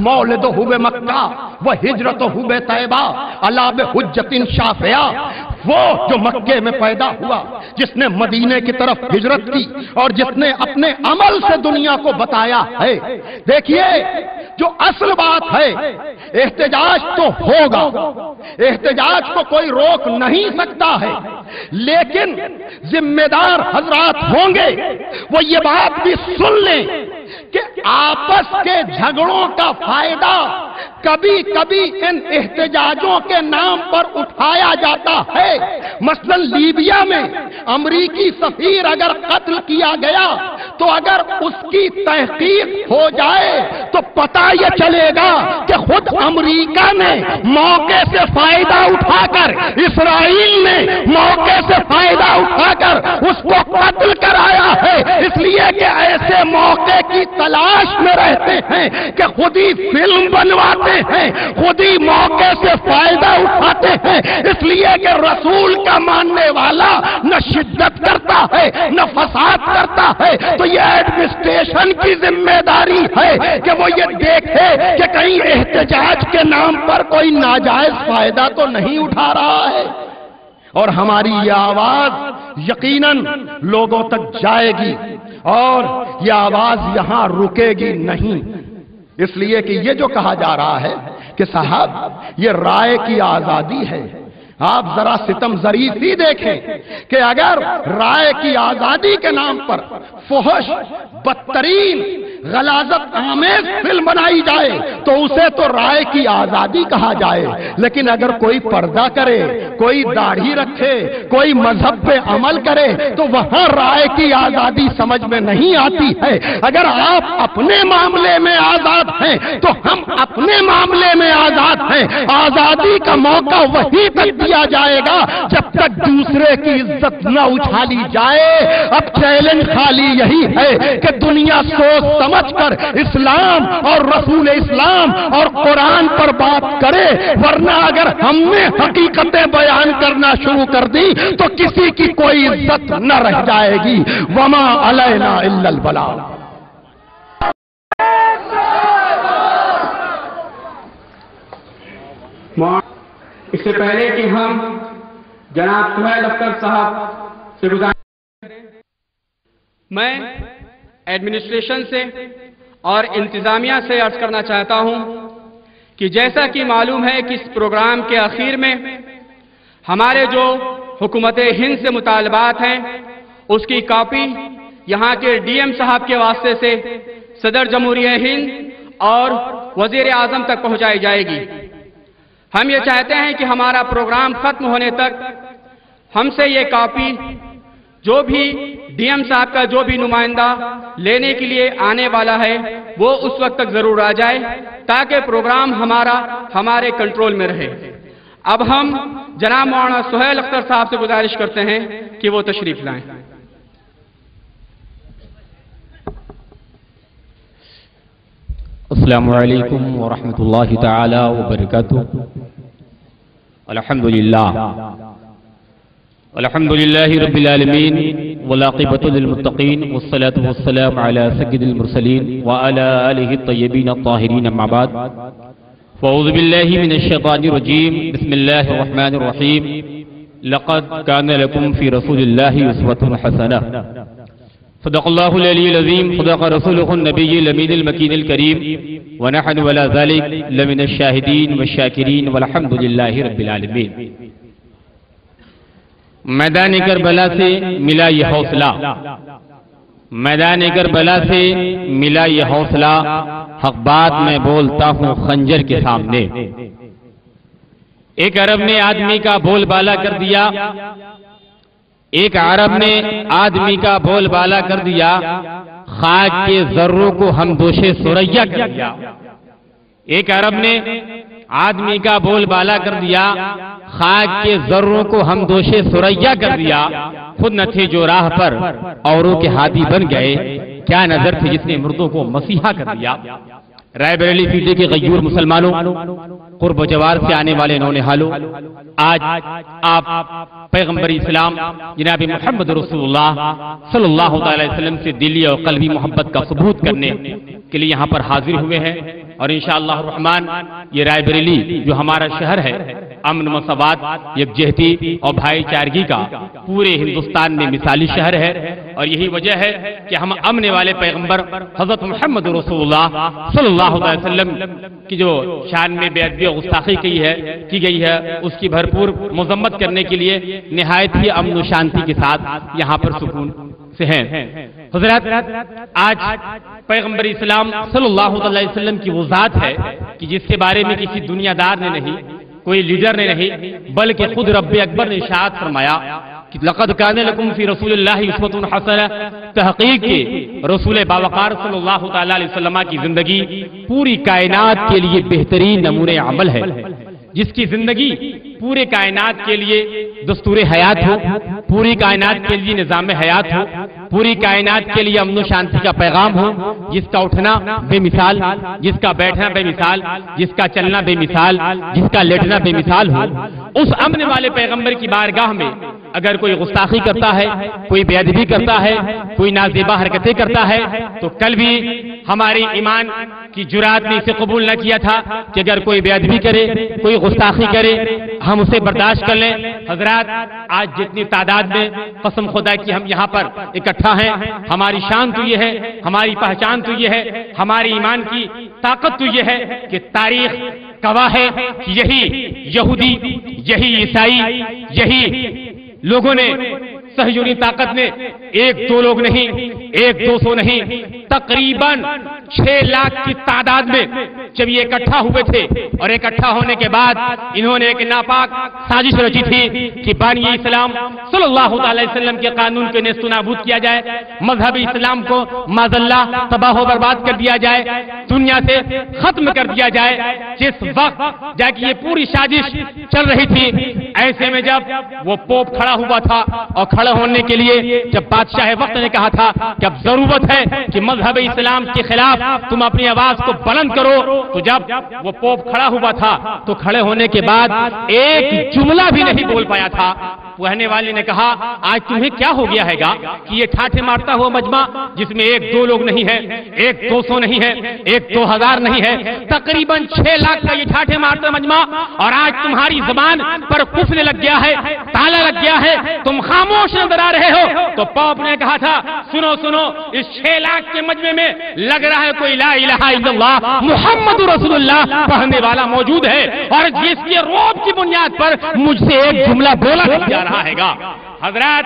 مولدہ مکہ و ہجرتہ طیبہ علی بحجۃ شافعہ، وہ جو مکے میں پیدا ہوا، جس نے مدینے کی طرف ہجرت کی اور جس نے اپنے عمل سے دنیا کو بتایا ہے۔ دیکھیے جو اصل بات ہے، احتجاج تو ہوگا، احتجاج کو کوئی روک نہیں سکتا ہے، لیکن ذمہ دار حضرات ہوں گے وہ یہ بات بھی سن لیں کہ آپس کے جھگڑوں کا فائدہ کبھی کبھی ان احتجاجوں کے نام پر اٹھایا جاتا ہے۔ مثلا لیبیا میں امریکی سفیر اگر قتل کیا گیا تو اگر اس کی تحقیق ہو جائے تو پتہ یہ چلے گا کہ خود امریکہ نے موقع سے فائدہ اٹھا کر، اسرائیل نے موقع سے فائدہ اٹھا کر اس کو قتل کرایا ہے۔ اس لیے کہ ایسے موقع کی تلاش میں رہتے ہیں کہ خود ہی فلم بنواتے ہیں، خود ہی موقع سے فائدہ اٹھاتے ہیں۔ اس لیے کہ رسول کا ماننے والا نہ شدت کرتا ہے نہ فساد کرتا ہے، تو یہ ایڈمنسٹریشن کی ذمہ داری ہے کہ وہ یہ دیکھے کہ کہیں احتجاج کے نام پر کوئی ناجائز فائدہ تو نہیں اٹھا رہا ہے۔ اور ہماری یہ آواز یقیناً لوگوں تک جائے گی اور یہ آواز یہاں رکے گی نہیں، اس لیے کہ یہ جو کہا جا رہا ہے کہ صاحب یہ رائے کی آزادی ہے، آپ ذرا ستم ظریفی دیکھیں کہ اگر رائے کی آزادی کے نام پر فحش بدترین غلاظت آمیز فلم بنائی جائے تو اسے تو رائے کی آزادی کہا جائے، لیکن اگر کوئی پردہ کرے، کوئی داڑھی رکھے، کوئی مذہب پہ عمل کرے تو وہاں رائے کی آزادی سمجھ میں نہیں آتی ہے۔ اگر آپ اپنے معاملے میں آزاد ہیں تو ہم اپنے معاملے میں آزاد ہیں۔ آزادی کا موقع وہیں تک دیا جائے گا جب تک دوسرے کی عزت نہ اچھالی جائے۔ اب چیلنج خالی یہی ہے کہ دنیا سوچ سمجھ کر اسلام اور رسول اسلام اور قرآن پر بات کرے، ورنہ اگر ہم نے حقیقتیں بیان کرنا شروع کر دی تو کسی کی کوئی عزت نہ رہ جائے گی۔ وما علینا الا البلاغ۔ اس سے پہلے کہ ہم جناب سہیل اختر صاحب سے گزارش کریں، میں ایڈمنسٹریشن سے اور انتظامیہ سے عرض کرنا چاہتا ہوں کہ جیسا کہ معلوم ہے کہ اس پروگرام کے آخر میں ہمارے جو حکومت ہند سے مطالبات ہیں اس کی کاپی یہاں کے ڈی ایم صاحب کے واسطے سے صدر جمہوریہ ہند اور وزیر اعظم تک پہنچائی جائے گی۔ ہم یہ چاہتے ہیں کہ ہمارا پروگرام ختم ہونے تک ہم سے یہ کاپی جو بھی ڈی ایم صاحب کا جو بھی نمائندہ لینے کے لیے آنے والا ہے وہ اس وقت تک ضرور آ جائے تاکہ پروگرام ہمارے کنٹرول میں رہے۔ اب ہم جناب مولانا سہیل اختر صاحب سے گزارش کرتے ہیں کہ وہ تشریف لائیں۔ السلام علیکم ورحمۃ اللہ تعالی وبرکاتہ۔ الحمد للہ رب العالمین والعاقبۃ للمتقین والصلاة والسلام علی سید المرسلین وعلی آلہ الطیبین الطاہرین اما بعد فاعوذ باللہ من الشیطان الرجیم بسم اللہ الرحمن الرحیم لقد کان لکم فی رسول اللہ اسوۃ حسنہ صدق اللہ العلی العظیم صدق رسولہ النبی الامین المکین الکریم ونحن ولا ذلک لمن الشاہدین والشاکرین والحمد للہ رب العالمین۔ میدان کربلا سے ملا یہ حوصلہ، میدان کربلا سے ملا یہ حوصلہ، حق بات میں بولتا ہوں خنجر کے سامنے۔ ایک عرب نے آدمی کا بول بالا کر دیا، ایک عرب نے آدمی کا بول بالا کر دیا، خاک کے ذروں کو ہم دوشے سریا کر دیا۔ ایک عرب نے آدمی کا بول بالا کر دیا، خاک کے ذروں کو ہم دوشے سریا کر دیا۔ خود نہ تھے جو راہ پر اوروں کے ہادی بن گئے، کیا نظر تھے جس نے مردوں کو مسیحا کر دیا۔ رائے بریلی فیلڈ کے غیور مسلمانوں، قرب و جوار سے آنے والے نونہالوں، آج آپ پیغمبر اسلام جناب محمد رسول اللہ صلی اللہ علیہ وسلم سے دلی اور قلبی محبت کا ثبوت کرنے کے لیے یہاں پر حاضر ہوئے ہیں، اور انشاءاللہ الرحمن یہ رائے بریلی جو ہمارا شہر ہے، امن مساوات یکجہتی اور بھائی چارگی کا پورے ہندوستان میں مثالی شہر ہے، اور یہی وجہ ہے کہ ہم امن والے پیغمبر حضرت محمد رسول اللہ صلی اللہ علیہ وسلم کی جو شان میں بے ادبی اور گستاخی کی گئی ہے اس کی بھرپور مذمت کرنے کے لیے نہایت ہی امن و شانتی کے ساتھ یہاں پر سکون سے ہیں۔ حضرات، آج پیغمبر اسلام صلی اللہ علیہ وسلم کی وہ ذات ہے کہ جس کے بارے میں کسی دنیا دار نے نہیں، کوئی لیڈر نے نہیں، بلکہ خود رب اکبر نے ارشاد فرمایا کہ لقد کان لکم فی رسول اللہ اسوۃ حسنہ، تحقیق کے رسول باوقار صلی اللہ تعالی علیہ وسلم کی زندگی پوری کائنات کے لیے بہترین نمونہ عمل ہے، جس کی زندگی پورے کائنات کے لیے دستور حیات ہو، پوری کائنات کے لیے نظام حیات ہو، پوری کائنات کے لیے امن و شانتی کا پیغام ہو، جس کا اٹھنا بے مثال، جس کا بیٹھنا بے مثال، جس کا چلنا بے مثال، جس کا لیٹنا بے مثال ہو۔ اس امن والے پیغمبر کی بارگاہ میں اگر کوئی گستاخی کرتا ہے، کوئی بے ادبی کرتا ہے، کوئی نازیبا حرکتیں کرتا ہے، تو کل بھی ہماری ایمان کی جرات نے اسے قبول نہ کیا تھا کہ اگر کوئی بے ادبی کرے، کوئی گستاخی کرے، ہم اسے برداشت کر لیں۔ حضرات، آج جتنی تعداد میں قسم خدا کی ہم یہاں پر اکٹھا ہیں، ہماری شان تو یہ ہے، ہماری پہچان تو یہ ہے، ہماری ایمان کی طاقت تو یہ ہے کہ تاریخ گواہ ہے کہ یہی یہودی، یہی عیسائی، یہی لوگوں نے، صہیونی طاقت نے، ایک دو لوگ نہیں، ایک دو سو نہیں، تقریباً 6 لاکھ کی تعداد میں جب یہ اکٹھا ہوئے تھے، اور اکٹھا ہونے کے بعد انہوں نے ایک ناپاک سازش رچی تھی کہ بانی اسلام صلی اللہ علیہ وسلم کے قانون کے نیست و نابود کیا جائے، مذہب اسلام کو معاذ اللہ تباہ و برباد کر دیا جائے، دنیا سے ختم کر دیا جائے۔ جس وقت جا کے یہ پوری سازش چل رہی تھی، ایسے میں جب وہ پوپ کھڑا ہوا تھا، اور کھڑا ہونے کے لیے جب بادشاہ وقت نے کہا تھا کہ اب ضرورت ہے کہ مذہب اسلام کے خلاف تم اپنی آواز کو بلند کرو، تو جب وہ پوپ کھڑا ہوا تھا تو کھڑے ہونے کے بعد ایک جملہ بھی نہیں بول پایا تھا۔ کہنے والے نے کہا آج تمہیں کیا ہو گیا ہے گا کہ یہ ٹھاٹھے مارتا ہوا مجمع جس میں ایک دو لوگ نہیں ہے، ایک 200 نہیں ہے، ایک 2000 نہیں ہے، تقریباً 6 لاکھ کا یہ ٹھاٹھے مارتا مجمع، اور آج تمہاری زبان پر قفل لگ گیا ہے، تالا لگ گیا ہے، تم خاموش نظر آ رہے ہو۔ تو پوپ نے کہا تھا سنو سنو، اس 6 لاکھ کے مجمع میں لگ رہا ہے کوئی لا الہ الا اللہ محمد رسول اللہ پڑھنے والا موجود ہے، اور جس کے روب کی بنیاد پر مجھ سے ایک جملہ بولا نہیں جا رہا ہے گا۔ حضرات،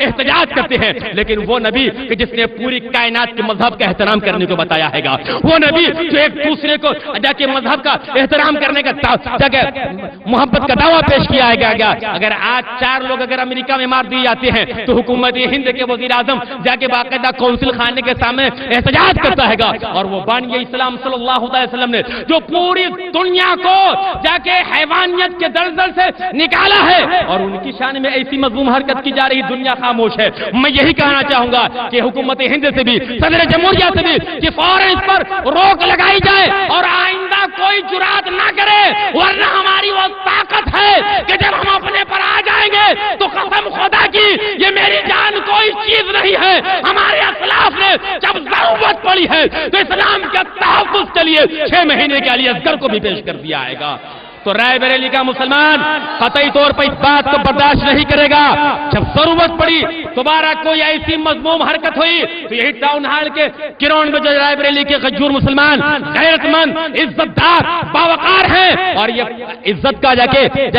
احتجاج کرتے ہیں، لیکن وہ نبی کہ جس نے پوری کائنات کے مذہب کا احترام کرنے کو بتایا ہے گا، وہ نبی جو ایک دوسرے کو جا کے مذہب کا احترام کرنے کا جا کے محبت کا دعویٰ پیش کیا ہے گا۔ اگر آج 4 لوگ اگر امریکہ میں مار دیے جاتے ہیں تو حکومت ہند کے وزیر اعظم جا کے باقاعدہ کونسل خانے کے سامنے احتجاج کرتا ہے گا، اور وہ بانی اسلام صلی اللہ علیہ وسلم نے جو پوری دنیا کو جا کے حیوانیت کے دلدل سے نکالا ہے اور ان کی شان میں ایسی مذموم حرکت کی جا رہی، دنیا خاموش ہے۔ میں یہی کہنا چاہوں گا کہ حکومت ہند سے بھی، صدر جمہوریہ سے بھی کہ فوراً اس پر روک لگائی جائے اور آئندہ کوئی جرات نہ کرے، ورنہ ہماری وہ طاقت ہے کہ جب ہم اپنے پر آ جائیں گے تو قسم خدا کی یہ میری جان کوئی چیز نہیں ہے۔ ہمارے اسلاف نے جب ضرورت پڑی ہے تو اسلام کے تحفظ کے لیے 6 مہینے کے علی اصغر کو بھی پیش کر دیا ہے گا۔ تو رائے بریلی کا مسلمان قطعی طور پر اس بات کو برداشت نہیں کرے گا۔ جب ضرورت پڑی دوبارہ کوئی ایسی مذموم حرکت ہوئی تو یہی ٹاؤن ہال کے گراؤنڈ میں جو رائے بریلی کے غجور مسلمان غیرت مند عزت دار باوقار ہیں اور یہ عزت کا جا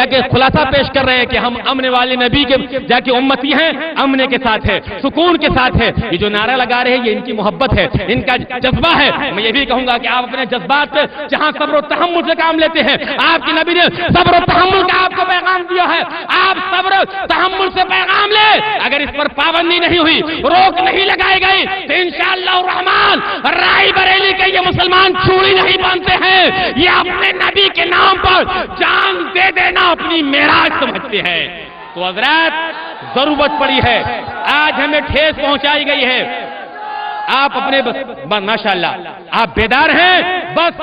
کے خلاصہ پیش کر رہے ہیں کہ ہم امن والے نبی کے جا کے امتی ہیں، امن کے ساتھ ہے، سکون کے ساتھ ہے۔ یہ جو نعرہ لگا رہے ہیں یہ ان کی محبت ہے، ان کا جذبہ ہے۔ میں یہ بھی کہوں گا کہ آپ اپنے جذبات پہ جہاں صبر و تحمل سے کام لیتے ہیں، آپ کی نبی نے صبر و تحمل کا آپ کو پیغام دیا ہے، آپ صبر و تحمل سے پیغام لے۔ اگر اس پر پابندی نہیں ہوئی، روک نہیں لگائی گئی تو انشاءاللہ الرحمن رائے بریلی کے یہ مسلمان چوڑی نہیں باندھتے ہیں، یہ اپنے نبی کے نام پر جان دے دینا اپنی معراج سمجھتے ہیں۔ تو حضرات ضرورت پڑی ہے، آج ہمیں ٹھیس پہنچائی گئی ہے، آپ اپنے ماشاءاللہ آپ بیدار ہیں، بس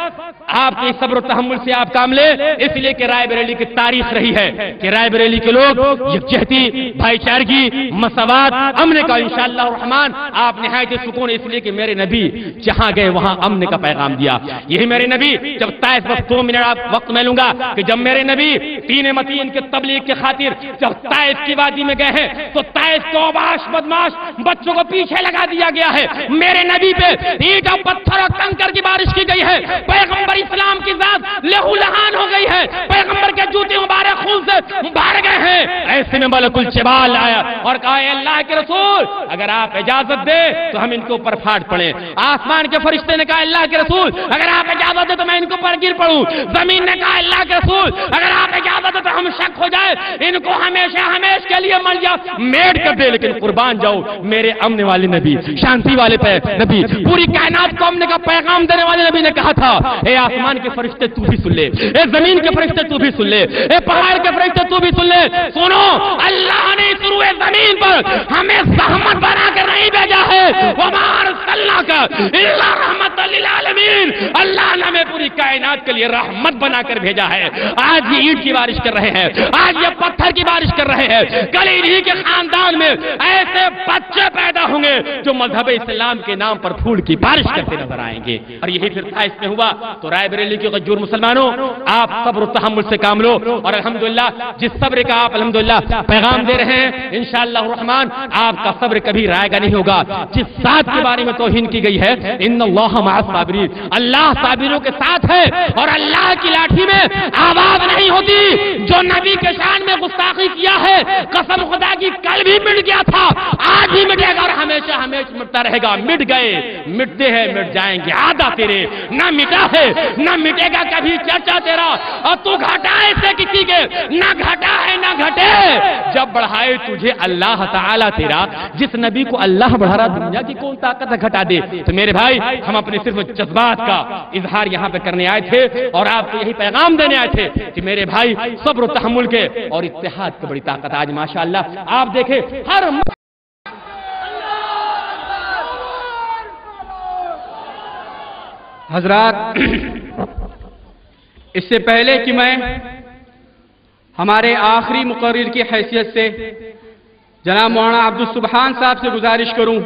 آپ کی صبر و تحمل سے آپ کام لیں، اس لیے کہ رائے بریلی کی تاریخ رہی ہے کہ رائے بریلی کے لوگ یکجہتی، بھائی چارگی، مساوات، امن کا انشاءاللہ الرحمن آپ نہایت سکون، اس لیے کہ میرے نبی جہاں گئے وہاں امن کا پیغام دیا۔ یہی میرے نبی جب طائف، بس 2 منٹ آپ وقت میں لوں گا کہ جب میرے نبی تین متین کے تبلیغ کے خاطر جب طائف کی وادی میں گئے ہیں تو طائف کو اوباش بدماش بچوں کو پیچھے لگا دیا گیا ہے، میرے نبی پہ اینٹ اور پتھر اور کنکر کی بارش کی گئی ہے، پیغمبر اسلام کی ذات لہو لہان ہو گئی ہے، پیغمبر کے جوتے مبارک خون سے بھر گئے ہیں۔ ایسے میں ملک الجبال آیا اور کہا اے اللہ کے رسول اگر آپ اجازت دے تو ہم ان کے اوپر پھاٹ پڑیں۔ آسمان کے فرشتے نے کہا اللہ کے رسول اگر آپ اجازت دے تو میں ان کے اوپر گر پڑوں۔ زمین نے کہا اللہ کے رسول اگر آپ اجازت دے تو ہم شک ہو جائے، ان کو ہمیشہ ہمیشہ کے لیے مل جاؤ، میٹ کر دے، لیکن قربان جاؤ میرے امن والے نبی، شانتی والے نبی، پوری کائنات کو امن کا پیغام دینے والے نبی نے کہا تھا اے آسمان کے فرشتے تو بھی سن لے، اے زمین کے فرشتے تو بھی سن لے، اے پہاڑ کے فرشتے تو بھی سن لے، سنو اللہ نے شروع زمین پر ہمیں زحمت بنا کر نہیں بھیجا ہے، وما ارسلناک الا رحمت للعالمین، اللہ نے ہمیں پوری کائنات کے لیے رحمت بنا کر بھیجا ہے۔ آج یہ اینٹ کی بارش کر رہے ہیں، آج یہ پتھر کی بارش کر رہے ہیں، کل انہی کے خاندان میں ایسے بچے پیدا ہوں گے جو مذہب اسلام کے نام پر پھول کی بارش کرتے نظر آئیں گے۔ اور یہی پھر طائف میں ہوا۔ تو رائے بریلی کے غجور مسلمانوں آپ صبر و تحمل سے کام لو، اور الحمدللہ جس صبر کا آپ الحمدللہ پیغام دے رہے ہیں انشاءاللہ الرحمن آپ کا صبر کبھی رائے گا نہیں ہوگا۔ جس ذات کے بارے میں توہین کی گئی ہے ان اللہ مع الصابرین، اللہ صابروں کے ساتھ ہے، اور اللہ کی لاٹھی میں آواز نہیں ہوتی۔ جو نبی کے شان میں گستاخی کیا ہے قسم خدا کی کل بھی مٹ گیا تھا، آج بھی مٹے گا اور ہمیشہ ہمیشہ مٹتا رہے گا۔ مٹ گئے، مٹتے ہیں، مٹ جائیں گے، آدھا تیرے نہ مٹا ہے نہ مٹے گا کبھی چرچا تیرا، اور تو گھٹائے سے کسی کے نہ گھٹا ہے نہ گھٹے، جب بڑھائے تجھے اللہ تعالیٰ تیرا، جس نبی کو اللہ بڑھا رہا دنیا کی کون طاقت ہے گھٹا دے۔ تو میرے بھائی ہم اپنے صرف جذبات کا اظہار یہاں پہ کرنے آئے تھے اور آپ کو یہی پیغام دینے آئے تھے کہ میرے بھائی صبر و تحمل کے اور اتحاد کی بڑی طاقت آج ماشاءاللہ آپ دیکھیں ہر حضرات اس سے پہلے کہ میں ہمارے آخری مقرر کی حیثیت سے جناب مولانا عبدالسبحان صاحب سے گزارش کروں،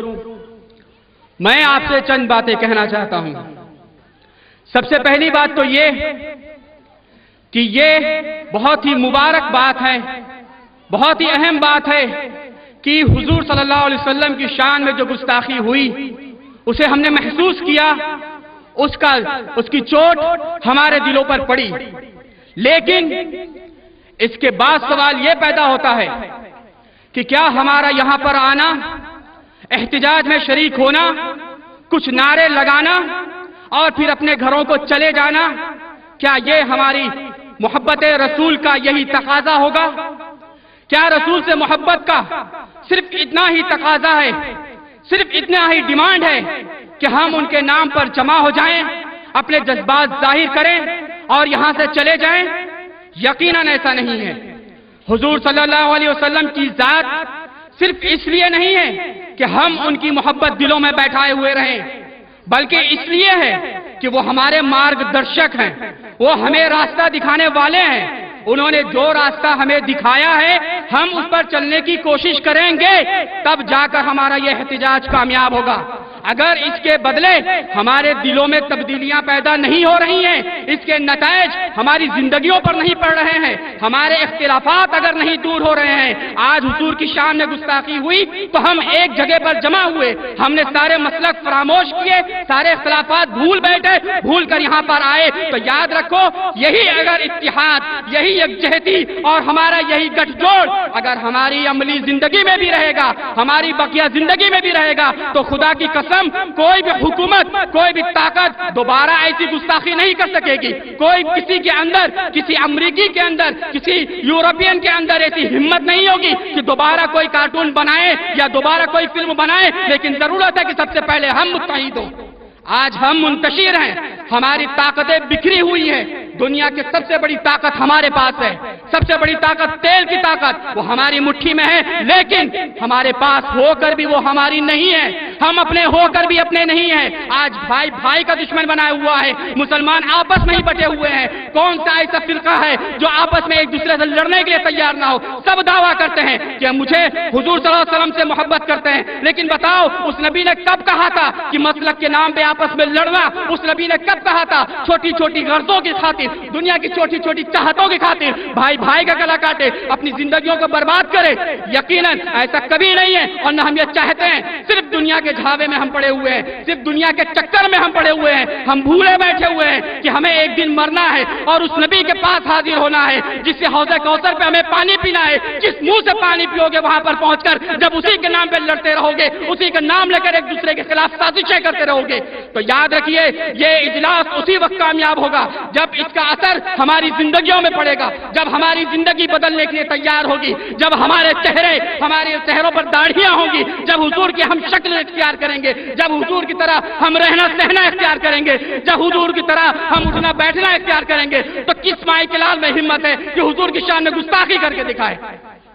میں آپ سے چند باتیں کہنا چاہتا ہوں۔ سب سے پہلی بات تو یہ کہ یہ بہت ہی مبارک بات ہے، بہت ہی اہم بات ہے کہ حضور صلی اللہ علیہ وسلم کی شان میں جو گستاخی ہوئی اسے ہم نے محسوس کیا، اس کی چوٹ ہمارے دلوں پر پڑی، لیکن اس کے بعد سوال یہ پیدا ہوتا ہے کہ کیا ہمارا یہاں پر آنا، احتجاج میں شریک ہونا، کچھ نعرے لگانا اور پھر اپنے گھروں کو چلے جانا، کیا یہ ہماری محبت رسول کا یہی تقاضا ہوگا؟ کیا رسول سے محبت کا صرف اتنا ہی تقاضا ہے، صرف اتنا ہی ڈیمانڈ ہے کہ ہم ان کے نام پر جمع ہو جائیں، اپنے جذبات ظاہر کریں اور یہاں سے چلے جائیں؟ یقیناً ایسا نہیں ہے۔ حضور صلی اللہ علیہ وسلم کی ذات صرف اس لیے نہیں ہے کہ ہم ان کی محبت دلوں میں بیٹھائے ہوئے رہیں، بلکہ اس لیے ہے کہ وہ ہمارے مارگ درشک ہیں، وہ ہمیں راستہ دکھانے والے ہیں۔ انہوں نے جو راستہ ہمیں دکھایا ہے ہم اس پر چلنے کی کوشش کریں گے، تب جا کر ہمارا یہ احتجاج کامیاب ہوگا۔ اگر اس کے بدلے ہمارے دلوں میں تبدیلیاں پیدا نہیں ہو رہی ہیں، اس کے نتائج ہماری زندگیوں پر نہیں پڑ رہے ہیں، ہمارے اختلافات اگر نہیں دور ہو رہے ہیں، آج حضور کی شان میں گستاخی ہوئی تو ہم ایک جگہ پر جمع ہوئے، ہم نے سارے مسلک فراموش کیے، سارے اختلافات بھول بیٹھے، بھول کر یہاں پر آئے، تو یاد رکھو یہی اگر اتحاد، یہی یکجہتی اور ہمارا یہی گٹھ جوڑ اگر ہماری عملی زندگی میں بھی رہے گا، ہماری بقیہ زندگی میں بھی رہے گا، تو خدا کی قسم کوئی بھی حکومت، کوئی بھی طاقت دوبارہ ایسی گستاخی نہیں کر سکے گی۔ کوئی کسی کے اندر، کسی امریکی کے اندر، کسی یورپین کے اندر ایسی ہمت نہیں ہوگی کہ دوبارہ کوئی کارٹون بنائے یا دوبارہ کوئی فلم بنائے، لیکن ضرورت ہے کہ سب سے پہلے ہم متحد ہوں۔ آج ہم منتشر ہیں، ہماری طاقتیں بکھری ہوئی ہیں، دنیا کی سب سے بڑی طاقت ہمارے پاس ہے، سب سے بڑی طاقت تیل کی طاقت وہ ہماری مٹھی میں ہے، لیکن ہمارے پاس ہو کر بھی وہ ہماری نہیں ہے، ہم اپنے ہو کر بھی اپنے نہیں ہیں۔ آج بھائی بھائی کا دشمن بنا ہوا ہے، مسلمان آپس میں ہی بٹے ہوئے ہیں۔ کون سا ایسا فرقہ ہے جو آپس میں ایک دوسرے سے لڑنے کے لیے تیار نہ ہو؟ سب دعویٰ کرتے ہیں کہ مجھے حضور صلی اللہ علیہ وسلم سے محبت کرتے ہیں، لیکن بتاؤ اس نبی نے کب کہا تھا کہ مسلک کے نام پہ آپس میں لڑنا؟ اس نبی نے کب کہا تھا چھوٹی چھوٹی غرضوں کی خاطر، دنیا کی چھوٹی چھوٹی چاہتوں کی خاطر بھائی بھائی کا گلا کاٹے، اپنی زندگیوں کو برباد کرے؟ یقیناً ایسا کبھی نہیں ہے، اور نہ ہم یہ چاہتے ہیں۔ صرف دنیا کے جھاوے میں ہم پڑے ہوئے ہیں، صرف دنیا کے چکر میں ہم پڑے ہوئے ہیں، ہم بھولے بیٹھے ہوئے ہیں کہ ہمیں ایک دن مرنا ہے اور اس نبی کے پاس حاضر ہونا ہے جس سے حوض کوثر پہ ہمیں پانی پینا ہے۔ جس منہ سے پانی پیو گے وہاں پر پہنچ کر جب اسی کے نام پہ لڑتے رہو گے، اسی کا نام لے کر ایک دوسرے کے خلاف سازشیں کرتے رہو گے، تو یاد رکھیے یہ اجلاس اسی وقت کامیاب ہوگا جب اس کا اثر ہماری زندگیوں میں پڑے گا، جب ہماری زندگی بدلنے کے لیے تیار ہوگی، جب ہمارے چہروں پر داڑھیاں ہوں گی، جب حضور کی ہم شکل اختیار کریں گے، جب حضور کی طرح ہم رہنا سہنا اختیار کریں گے، جب حضور کی طرح ہم اٹھنا بیٹھنا اختیار کریں گے، تو کس مائی کے لال میں ہمت ہے کہ حضور کی شان میں گستاخی کر کے دکھائے؟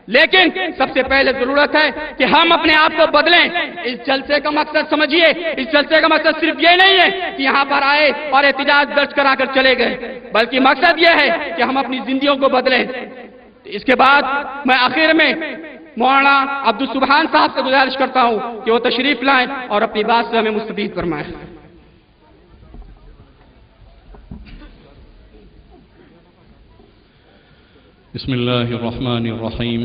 لیکن سب سے پہلے ضرورت ہے کہ ہم اپنے آپ کو بدلیں۔ اس جلسے کا مقصد سمجھیے، اس جلسے کا مقصد صرف یہ نہیں ہے کہ یہاں پر آئے اور احتجاج درج کرا کر چلے گئے، بلکہ مقصد یہ ہے کہ ہم اپنی زندگیوں کو بدلیں۔ اس کے بعد میں آخر میں مولانا عبدالسبحان صاحب سے گزارش کرتا ہوں کہ وہ تشریف لائیں اور اپنی بات سے ہمیں مستفید فرمائیں۔ بسم الله الرحمن الرحيم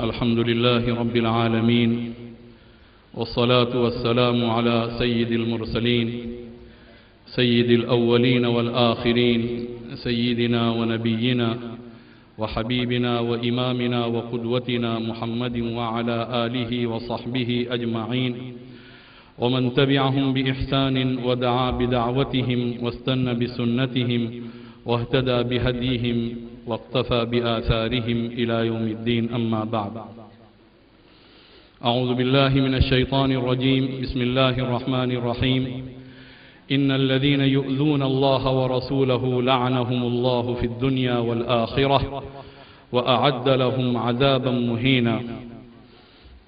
الحمد لله رب العالمين والصلاة والسلام على سيد المرسلين سيد الأولين والآخرين سيدنا ونبينا وحبيبنا وإمامنا وقدوتنا محمد وعلى آله وصحبه أجمعين ومن تبعهم بإحسان ودعا بدعوتهم واستنى بسنتهم واهتدى بهديهم واقتفى بآثارهم إلى يوم الدين أما بعد أعوذ بالله من الشيطان الرجيم بسم الله الرحمن الرحيم إن الذين يؤذون الله ورسوله لعنهم الله في الدنيا والآخرة وأعد لهم عذابا مهينا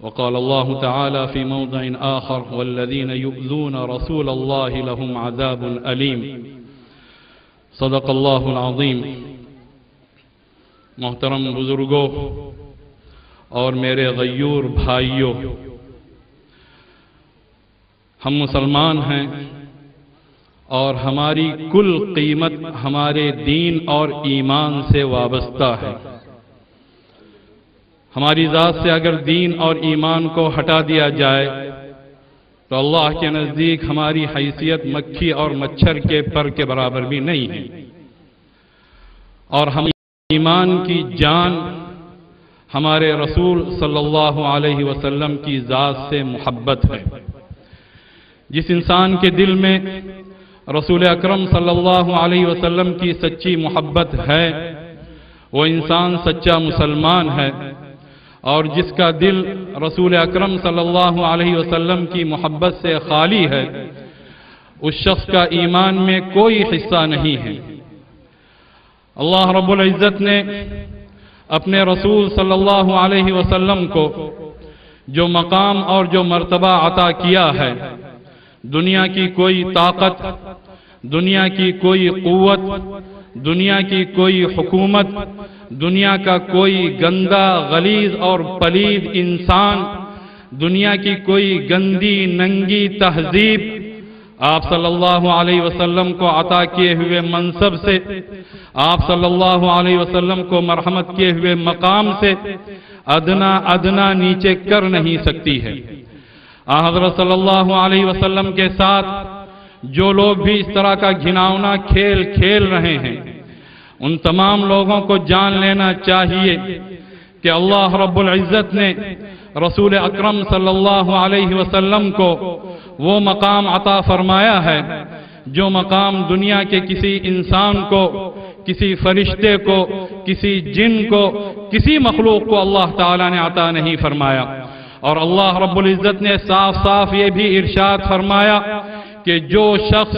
وقال الله تعالى في موضع آخر والذين يؤذون رسول الله لهم عذاب أليم صدق الله العظيم۔ محترم بزرگوں اور میرے غیور بھائیوں، ہم مسلمان ہیں اور ہماری کل قیمت ہمارے دین اور ایمان سے وابستہ ہے۔ ہماری ذات سے اگر دین اور ایمان کو ہٹا دیا جائے تو اللہ کے نزدیک ہماری حیثیت مکھی اور مچھر کے پر کے برابر بھی نہیں ہے، اور ہم ایمان کی جان ہمارے رسول صلی اللہ علیہ وسلم کی ذات سے محبت ہے۔ جس انسان کے دل میں رسول اکرم صلی اللہ علیہ وسلم کی سچی محبت ہے وہ انسان سچا مسلمان ہے، اور جس کا دل رسول اکرم صلی اللہ علیہ وسلم کی محبت سے خالی ہے اس شخص کا ایمان میں کوئی حصہ نہیں ہے۔ اللہ رب العزت نے اپنے رسول صلی اللہ علیہ وسلم کو جو مقام اور جو مرتبہ عطا کیا ہے، دنیا کی کوئی طاقت، دنیا کی کوئی قوت، دنیا کی کوئی حکومت، دنیا کا کوئی گندا غلیظ اور پلید انسان، دنیا کی کوئی گندی ننگی تہذیب آپ صلی اللہ علیہ وسلم کو عطا کیے ہوئے منصب سے، آپ صلی اللہ علیہ وسلم کو مرحمت کیے ہوئے مقام سے ادنا نیچے کر نہیں سکتی ہے۔ حضرت صلی اللہ علیہ وسلم کے ساتھ جو لوگ بھی اس طرح کا گھناؤنا کھیل کھیل رہے ہیں ان تمام لوگوں کو جان لینا چاہیے کہ اللہ رب العزت نے رسول اکرم صلی اللہ علیہ وسلم کو وہ مقام عطا فرمایا ہے جو مقام دنیا کے کسی انسان کو، کسی فرشتے کو، کسی جن کو، کسی مخلوق کو اللہ تعالیٰ نے عطا نہیں فرمایا۔ اور اللہ رب العزت نے صاف صاف یہ بھی ارشاد فرمایا کہ جو شخص،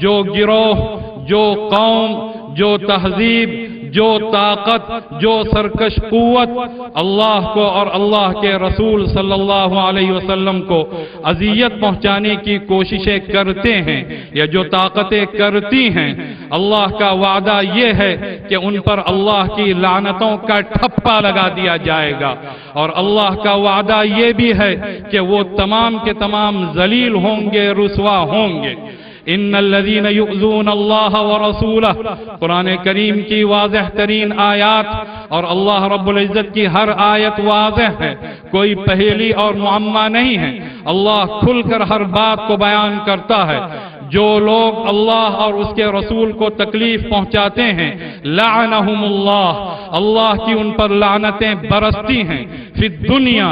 جو گروہ، جو قوم، جو تہذیب، جو طاقت، جو سرکش قوت اللہ کو اور اللہ کے رسول صلی اللہ علیہ وسلم کو اذیت پہنچانے کی کوششیں کرتے ہیں یا جو طاقتیں کرتی ہیں، اللہ کا وعدہ یہ ہے کہ ان پر اللہ کی لعنتوں کا ٹھپا لگا دیا جائے گا، اور اللہ کا وعدہ یہ بھی ہے کہ وہ تمام کے تمام ذلیل ہوں گے، رسوا ہوں گے۔ ان الذين يؤذون الله ورسوله، قرآن کریم کی واضح ترین آیات، اور اللہ رب العزت کی ہر آیت واضح ہے، کوئی پہیلی اور معمہ نہیں ہے، اللہ کھل کر ہر بات کو بیان کرتا ہے۔ جو لوگ اللہ اور اس کے رسول کو تکلیف پہنچاتے ہیں لعنہم اللہ، اللہ کی ان پر لعنتیں برستی ہیں، فی الدنیا،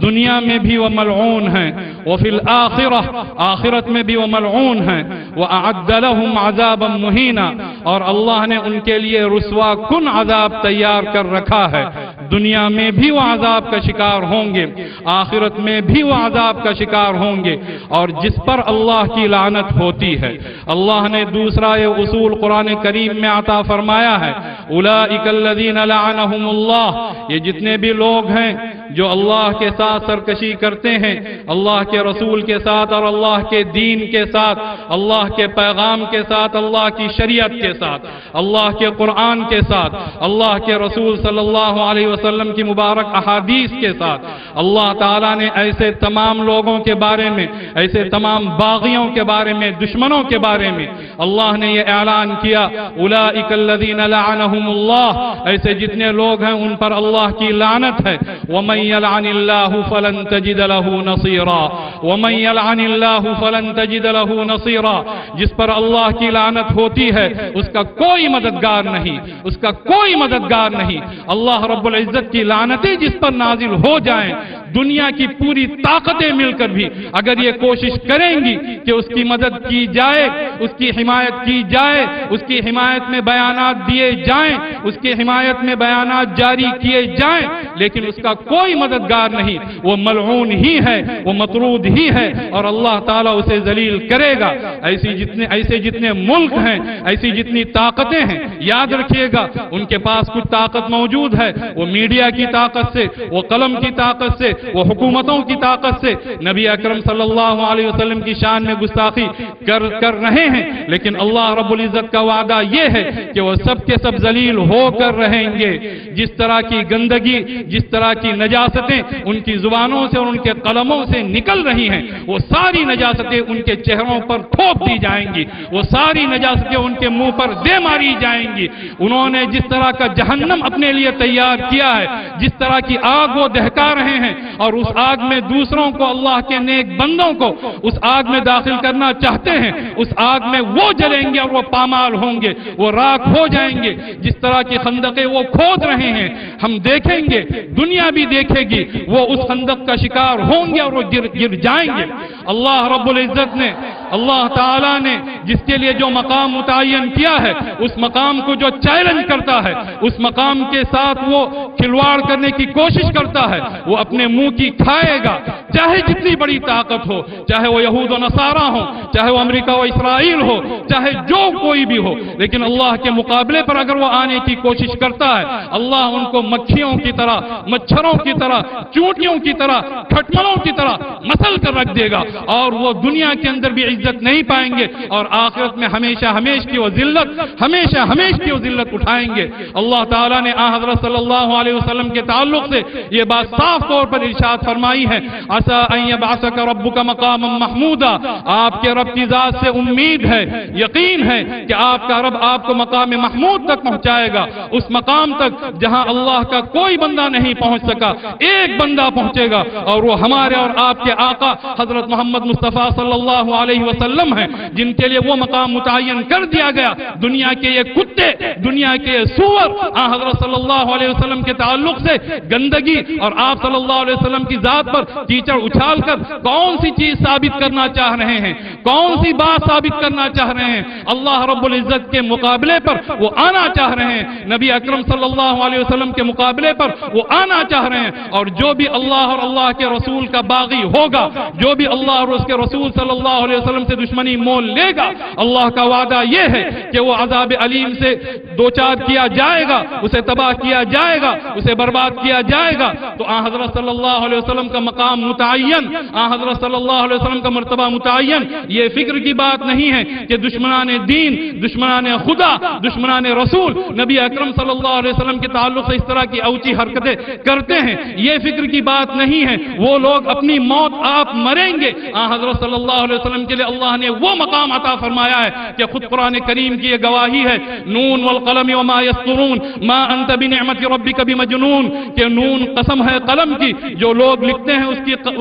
دنیا میں بھی وہ ملعون ہیں، وفی الآخرہ، آخرت میں بھی وہ ملعون ہیں، وَأَعَدَّ لَهُمْ عَذَابًا مُهِينًا، اور اللہ نے ان کے لیے رسوا کن عذاب تیار کر رکھا ہے۔ دنیا میں بھی وہ عذاب کا شکار ہوں گے، آخرت میں بھی وہ عذاب کا شکار ہوں گے، اور جس پر اللہ کی لعنت ہوتی ہے۔ اللہ نے دوسرا یہ اصول قرآن کریم میں عطا فرمایا ہے، أُولَئِكَ الَّذِينَ لَعَنَهُمُ اللَّهُ، یہ جتنے بھی لوگ ہیں جو اللہ کے ساتھ سرکشی کرتے ہیں، اللہ کے رسول کے ساتھ اور اللہ کے دین کے ساتھ، اللہ کے پیغام کے ساتھ، اللہ کی شریعت کے ساتھ، اللہ کے قرآن کے ساتھ، اللہ کے رسول صلی اللہ علیہ وسلم کی مبارک احادیث کے ساتھ، اللہ تعالیٰ نے ایسے تمام لوگوں کے بارے میں، ایسے تمام باغیوں کے بارے میں، دشمنوں کے بارے میں اللہ نے یہ اعلان کیا، اولئک الذین لعنہم اللہ، ایسے جتنے لوگ ہیں ان پر اللہ کی لعنت ہے۔ ومن يلعن الله فلن تجد له نصيرا، ومن يلعن الله فلن تجد له نصيرا، جس پر اللہ کی لعنت ہوتی ہے اس کا کوئی مددگار نہیں، اس کا کوئی مددگار نہیں۔ اللہ رب العزت کی لعنتیں جس پر نازل ہو جائیں، دنیا کی پوری طاقتیں مل کر بھی اگر یہ کوشش کریں گی کہ اس کی مدد کی جائے، اس کی حمایت کی جائے، اس کی حمایت میں بیانات دیے جائیں، اس کی حمایت میں بیانات جاری کیے جائیں، لیکن اس کا کوئی مددگار نہیں، وہ ملعون ہی ہے، وہ مطرود ہی ہے، اور اللہ تعالیٰ اسے ذلیل کرے گا۔ ایسے جتنے ملک ہیں، ایسی جتنی طاقتیں ہیں، یاد رکھیے گا ان کے پاس کچھ طاقت موجود ہے، وہ میڈیا کی طاقت سے، وہ قلم کی طاقت سے، وہ حکومتوں کی طاقت سے نبی اکرم صلی اللہ علیہ وسلم کی شان میں گستاخی کر رہے ہیں، لیکن اللہ رب العزت کا وعدہ یہ ہے کہ وہ سب کے سب ذلیل ہو کر رہیں گے۔ جس طرح کی گندگی، جس طرح کی نجاستیں ان کی زبانوں سے اور ان کے قلموں سے نکل رہی ہیں، وہ ساری نجاستیں ان کے چہروں پر تھوپ دی جائیں گی، وہ ساری نجاستیں ان کے منہ پر دے ماری جائیں گی۔ انہوں نے جس طرح کا جہنم اپنے لیے تیار کیا ہے، جس طرح کی آگ وہ دہکا رہے ہیں، اور اس آگ میں دوسروں کو، اللہ کے نیک بندوں کو اس آگ میں داخل کرنا چاہتے ہیں، اس آگ میں وہ جلیں گے اور وہ پامال ہوں گے، وہ راکھ ہو جائیں گے۔ جس طرح کی خندقیں وہ کھود رہے ہیں، ہم دیکھیں گے دنیا بھی دیکھے گی، وہ اس خندق کا شکار ہوں گے اور وہ گر جائیں گے۔ اللہ رب العزت نے، اللہ تعالیٰ نے جس کے لیے جو مقام متعین کیا ہے، اس مقام کو جو چیلنج کرتا ہے، اس مقام کے ساتھ وہ کھلواڑ کرنے کی کوشش کرتا ہے، وہ اپنے منہ کی کھائے گا، چاہے جتنی بڑی طاقت ہو، چاہے وہ یہود و نصارہ ہو، چاہے وہ امریکہ و اسرائیل ہو، چاہے جو کوئی بھی ہو، لیکن اللہ کے مقابلے پر اگر وہ آنے کی کوشش کرتا ہے، اللہ ان کو مکھیوں کی طرح، مچھروں کی طرح، چونٹیوں کی طرح، کھٹملوں کی طرح مسل کر رکھ دے گا، اور وہ دنیا کے اندر بھی عزت نہیں پائیں گے، اور آخرت میں ہمیشہ ہمیش کی وہ ذلت اٹھائیں گے۔ اللہ تعالیٰ نے حضرت صلی اللہ علیہ وسلم کے تعلق سے یہ بات صاف طور پر ارشاد فرمائی ہے، عَسَىٰ أَن يَبْعَثَكَ رَبُّكَ مَقَامًا مَحْمُودًا، آپ کے رب کی ذات سے امید ہے، یقین ہے کہ آپ کا رب آپ کو مقام محمود تک پہنچائے گا، اس مقام تک جہاں اللہ کا کوئی بندہ نہیں پہنچ سکا، ایک بندہ پہنچے گا، اور وہ ہمارے اور آپ کے آقا حضرت محمد مصطفیٰ صلی اللہ علیہ وسلم ہیں، جن کے لیے وہ مقام متعین کر دیا گیا۔ دنیا کے یہ کتے، دنیا کے یہ سور حضرت صلی اللہ علیہ وسلم کے تعلق سے گندگی اور آپ صلی اللہ علیہ وسلم کی ذات پر کیچڑ اچھال کر کون سی چیز ثابت کرنا چاہ رہے ہیں، کون سی بات ثابت کرنا چاہ رہے ہیں؟ اللہ رب العزت کے مقابلے پر وہ آنا چاہ رہے ہیں، نبی اکرم صلی اللہ علیہ وسلم کے مقابلے پر وہ آنا چاہ رہے ہیں، اور جو بھی اللہ اور اللہ کے رسول کا باغی ہوگا، جو بھی اللہ اور اس کے رسول صلی اللہ علیہ وسلم سے دشمنی مول لے گا، اللہ کا وعدہ یہ ہے کہ وہ عذاب علیم سے دوچار کیا جائے گا، اسے تباہ کیا جائے گا، اسے برباد کیا جائے گا۔ تو حضرت صلی اللہ علیہ وسلم کا مقام متعین، حضرت صلی اللہ علیہ وسلم کا مرتبہ متعین، یہ فکر کی بات نہیں ہے کہ دشمنان دین، دشمنان خدا، دشمنان رسول نبی اکرم صلی اللہ علیہ وسلم کے تعلق سے اس طرح کی اوچی حرکتیں کرتے ہیں، یہ فکر کی بات نہیں ہے۔ وہ لوگ اپنی موت آپ مریں گے، حضرت صلی اللہ علیہ وسلم کے لیے اللہ نے وہ مقام عطا فرمایا ہے کہ خود قرآن کریم کی یہ گواہی ہے، نون والقلم وما یسطرون ما انت بنعمت ربک بمجنون، کہ نون قسم ہے قلم کی، جو لوگ لکھتے ہیں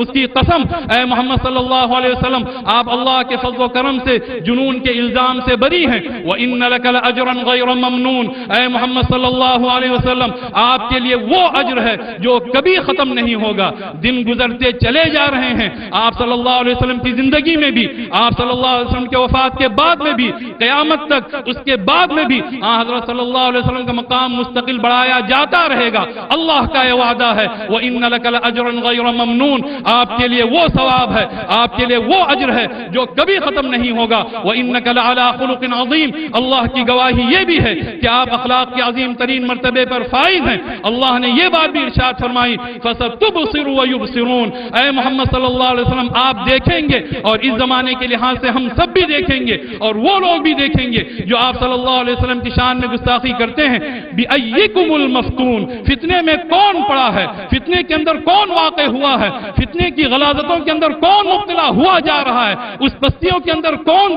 اس کی قسم، اے محمد صلی اللہ علیہ وسلم آپ اللہ کے فضل و کرم سے جنون کے الزام سے بری ہیں۔ وَإِنَّ لَكَ لَأَجْرًا غَيْرَ مَمْنُونَ، اے محمد صلی اللہ علیہ وسلم آپ کے لیے وہ اجر ہے جو کبھی ختم نہیں ہوگا۔ دن گزرتے چلے جا رہے ہیں، آپ صلی اللہ علیہ وسلم کی زندگی میں بھی، آپ صلی اللہ علیہ وسلم کے وفات کے بعد میں بھی، قیامت تک اس کے بعد میں بھی حضرت صلی اللہ علیہ وسلم کا مقام مستقل بڑھایا جاتا رہے گا۔ اللہ کا یہ وعدہ ہے، وَإِنَّ لَكَ لَأَجْرًا غَيْرَ مَمْنُونَ، آپ کے لیے وہ ثواب ہے، آپ کے لیے وہ اجر ہے جو کبھی ختم نہیں ہوگا۔ وَإِنَّكَ لَعَلَىٰ خُلُقٍ عَظِيمٍ، اللہ کی گواہی یہ بھی ہے کہ آپ اخلاق کے عظیم ترین مرتبے پر فائز ہیں۔ اللہ نے یہ بات بھی ارشاد فرمائی، فَسَتُبْصِرُ وَيُبْصِرُونَ، اے محمد صلی اللہ علیہ وسلم آپ دیکھیں گے، اور اس زمانے کے لحاظ سے ہم سب بھی دیکھیں گے، اور وہ لوگ بھی دیکھیں گے جو آپ صلی اللہ علیہ وسلم کی شان میں گستاخی کرتے ہیں۔ بِأَيِّكُمُ الْمَفْتُونُ، فتنے میں کون پڑا ہے، فتنے کے اندر کون واقع ہوا ہے، فتنے کی غلاظتوں کے اندر کون مبتلا ہوا جا رہا ہے، اس پستیوں کے اندر کون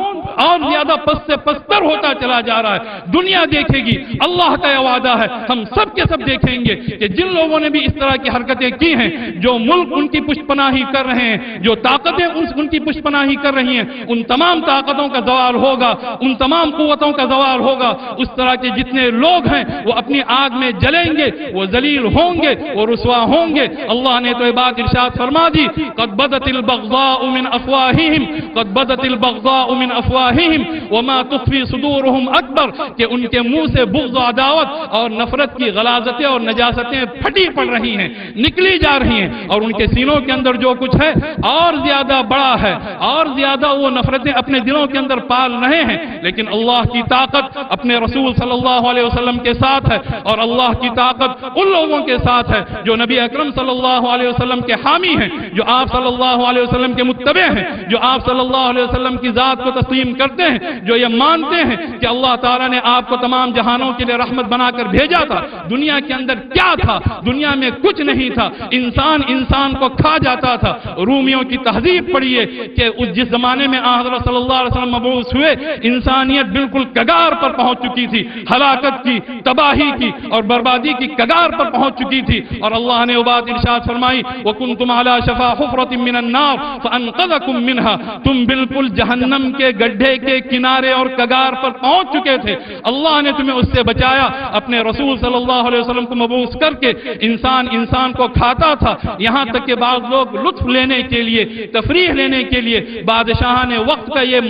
اور زیادہ پست سے پستر ہوتا چلا جا رہا ہے۔ دنیا دیکھے گی، اللہ کا یہ وعدہ ہے ہم سب کے سب دیکھیں گے کہ جن لوگوں نے بھی اس طرح کی حرکتیں کی ہیں، جو ملک ان کی پشت پناہی کر رہے ہیں، جو طاقتیں ان کی پشت پناہی کر رہی ہیں، ان تمام طاقتوں کا زوال ہوگا، ان تمام قوتوں کا زوال ہوگا۔ اس طرح کے جتنے لوگ ہیں وہ اپنی آگ میں جلیں گے، وہ ذلیل ہوں گے، وہ رسوا ہوں گے۔ اللہ نے تو یہ بات ارشاد فرما دی، قد بدت البغضاء من افواہہم، قد بدت البغضاء من افواہہم وما تخفی صدورہم اکبر، کہ ان کے منہ سے بغض و عداوت اور نفرت کی غلاظتیں اور نجاستیں پھٹی پڑ رہی ہیں، نکلی جا رہی ہیں، اور ان کے سینوں کے اندر جو کچھ ہے اور زیادہ بڑا ہے، اور زیادہ وہ نفرتیں اپنے دلوں کے اندر پال رہے ہیں۔ لیکن اللہ کی طاقت اپنے رسول صلی اللہ علیہ وسلم کے ساتھ ہے، اور اللہ کی طاقت ان لوگوں کے ساتھ ہے جو نبی اکرم صلی اللہ علیہ وسلم کے حامی ہیں، جو آپ صلی اللہ علیہ وسلم کے متبع ہیں، جو آپ صلی اللہ علیہ وسلم کی ذات کو تسلیم کرتے ہیں، جو یہ مانتے ہیں کہ اللہ تعالیٰ نے آپ کو تمام جہانوں کے لیے رحمت بنا کر بھیجا تھا۔ دنیا کے اندر کیا تھا؟ دنیا میں کچھ نہیں تھا، انسان کو کھا جاتا تھا۔ رومیوں کی تہذیب پڑھیے کہ جس زمانے میں حضرت صلی اللہ علیہ وسلم مبعوث ہوئے، انسانیت بالکل کگار پر پہنچ چکی تھی، ہلاکت کی، تباہی کی اور بربادی کی کگار پر پہنچ چکی تھی، اور اللہ نے وہ بات ارشاد فرمائی، وَكُنْتُمْ عَلَى شَفَا حُفْرَةٍ مِّنَ النَّارِ فَأَنْقَذَكُم مِّنْهَا، تم بالکل جہنم کے گڈھے گڈھے کے کنارے اور کگار پر پہنچ چکے تھے، اللہ نے تمہیں اس سے بچایا، اپنے رسول صلی اللہ علیہ وسلم کو مبعوث کر کے انسان کو کھاتا تھا، یہاں تک کہ بعض لوگ لطف لینے کے لیے، تفریح لینے کے لیے بادشاہ نے وقت کا یہ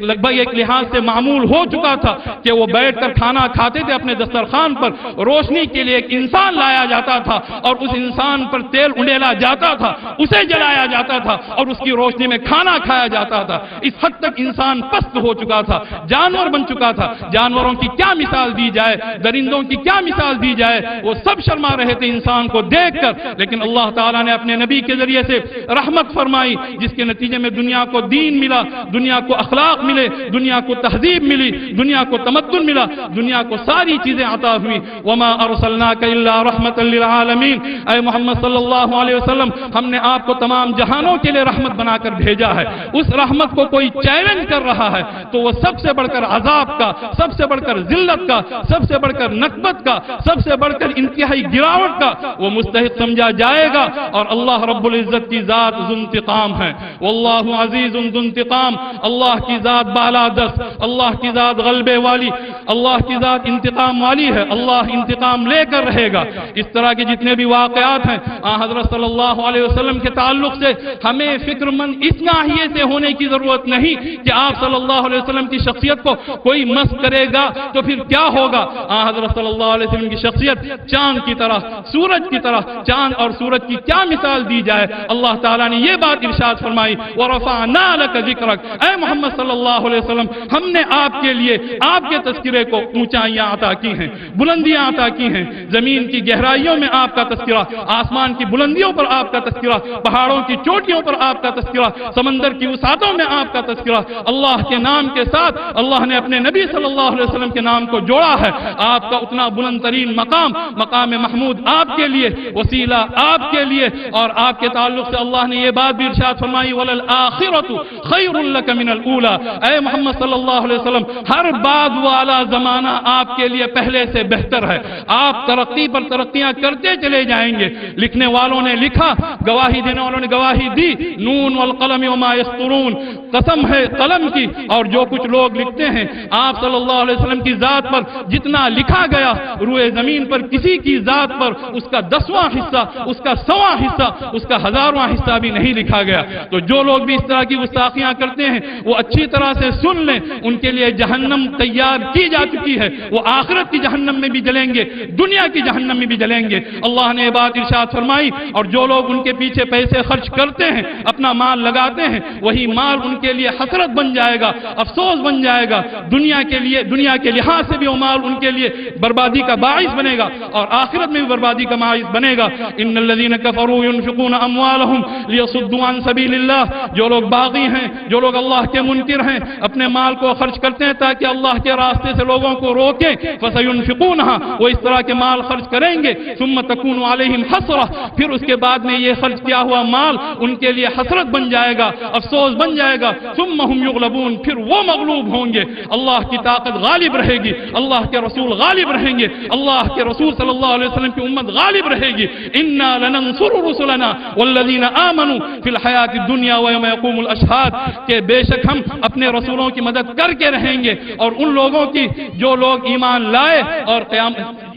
لگ بھگ ایک لحاظ سے معمول ہو چکا تھا کہ وہ بیٹھ کر کھانا کھاتے تھے اپنے دسترخوان پر، روشنی کے لیے ایک انسان لایا جاتا تھا اور اس انسان پر تیل انڈیلا جاتا تھا، اسے جلایا جاتا تھا اور اس کی روشنی میں کھانا کھایا جاتا تھا۔ اس حد تک انسان پست ہو چکا تھا، جانور بن چکا تھا۔ جانوروں کی کیا مثال دی جائے، درندوں کی کیا مثال دی جائے، وہ سب شرما رہے تھے انسان کو دیکھ کر، لیکن اللہ تعالیٰ نے اپنے نبی کے ذریعے سے رحمت فرمائی، جس کے نتیجے میں دنیا کو دین ملا، دنیا کو اخلاق ملے، دنیا کو تہذیب ملی، دنیا کو تمدن ملا، دنیا کو ساری چیزیں عطا ہوئی۔ وما ارسلناک الا رحمۃ للعالمین، اے محمد صلی اللہ علیہ وسلم، ہم نے آپ کو تمام جہانوں کے لیے رحمت بنا کر بھیجا ہے۔ اس رحمت کو کوئی چیلنج کر رہا ہے تو وہ سب سے بڑھ کر عذاب کا، سب سے بڑھ کر ذلت کا، سب سے بڑھ کر نکبت کا، سب سے بڑھ کر انتہائی گراوٹ کا وہ مستحق سمجھا جائے گا۔ اور اللہ رب العزت کی ذات ذو انتقام ہے، واللہ عزیز ذو انتقام، اللہ کی ذات بالادست، اللہ کی ذات غلبے والی، اللہ کی ذات انتقام والی ہے، اللہ انتقام لے کر رہے گا۔ اس طرح کے جتنے بھی واقعات ہیں حضرت صلی اللہ علیہ وسلم کے تعلق سے ہمیں فکر مند اس ناحیے سے ہونے کی ضرورت نہیں کہ آپ صلی اللہ علیہ وسلم کی شخصیت کو کوئی مس کرے گا تو پھر کیا ہوگا۔ حضرت صلی اللہ علیہ وسلم کی شخصیت چاند کی طرح، سورج کی طرح، چاند اور سورج کی کیا مثال دی جائے۔ اللہ تعالیٰ نے یہ بات ارشاد فرمائی، وَرَفَعْنَا لَكَ ذِكْرَكَ، اے محمد صلی اللہ علیہ وسلم، ہم نے آپ کے لیے آپ کے تذکرے کو اونچائیاں عطا کی ہیں، بلندیاں عطا کی ہیں۔ زمین کی گہرائیوں میں آپ کا تذکرہ، آسمان کی بلندیوں پر آپ کا تذکرہ، پہاڑوں کی چوٹیوں پر آپ کا تذکرہ، سمندر کی وسعتوں میں آپ کا تذکرہ۔ اللہ کے نام کے ساتھ اللہ نے اپنے نبی صلی اللہ علیہ وسلم کے نام کو جوڑا ہے۔ آپ کا اتنا بلند ترین مقام، مقام محمود آپ کے لیے، وسیلہ آپ کے لیے، اور آپ کے تعلق سے اللہ نے یہ بات بھی ارشاد فرمائی، وَلَلْآخِرَةُ خَيْرٌ لَكَ مِنَ الْأُولَى، اے محمد صلی اللہ علیہ وسلم، ہر بعد والا زمانہ آپ کے لیے پہلے سے بہتر ہے۔ آپ ترقی پر ترقیاں کرتے چلے جائیں گے۔ لکھنے والوں نے لکھا، گواہی دینے والوں نے گواہی دی، نون والقلم وما یسطرون، قسم ہے قلم کی اور جو کچھ لوگ لکھتے ہیں۔ آپ صلی اللہ علیہ وسلم کی ذات پر جتنا لکھا گیا، روئے زمین پر کسی کی ذات پر اس کا 10واں حصہ، اس کا 100واں حصہ، اس کا 1000واں حصہ بھی نہیں لکھا گیا۔ تو جو لوگ بھی اس طرح کی گستاخیاں کرتے ہیں وہ اچھی طرح سے سن لیں، ان کے لیے جہنم تیار کی جا چکی ہے۔ وہ آخرت کی جہنم میں بھی جلیں گے، دنیا کی جہنم میں بھی جلیں گے۔ اللہ نے یہ بات ارشاد فرمائی، اور جو لوگ ان کے پیچھے پیسے خرچ کرتے ہیں، اپنا مال لگاتے ہیں، وہی مال ان کے لیے حسرت بن جائے گا، افسوس بن جائے گا۔ دنیا کے لیے، دنیا کے لحاظ سے بھی وہ مال ان کے لیے بربادی کا باعث بنے گا اور آخرت میں بھی بربادی کا باعث بنے گا۔ ان الذين كفروا ينفقون اموالهم ليصدوا عن سبيل الله، جو لوگ باغی ہیں، جو لوگ اللہ کے منکر ہیں، اپنے مال کو خرچ کرتے ہیں تاکہ اللہ کے راستے سے لوگوں کو روکیں، فسينفقونها، وہ اس طرح کے مال خرچ کریں گے، ثم تكون عليهم حسرة، پھر اس کے بعد میں یہ خرچ کیا ہوا مال ان کے لیے حسرت بن جائے گا، افسوس بن جائے گا، ثم هم يغلبون، پھر وہ مغلوب ہوں گے۔ اللہ کی طاقت غالب رہے گی، اللہ کے رسول غالب رہیں گے، اللہ کے رسول صلی اللہ علیہ وسلم کی امت غالب رہے گی۔ انا لننصر رسلنا والذین آمنوا فی الحیات الدنیا ویوم یقوم الاشہاد، کہ بے شک ہم اپنے رسولوں کی مدد کر کے رہیں گے اور ان لوگوں کی جو لوگ ایمان لائے، اور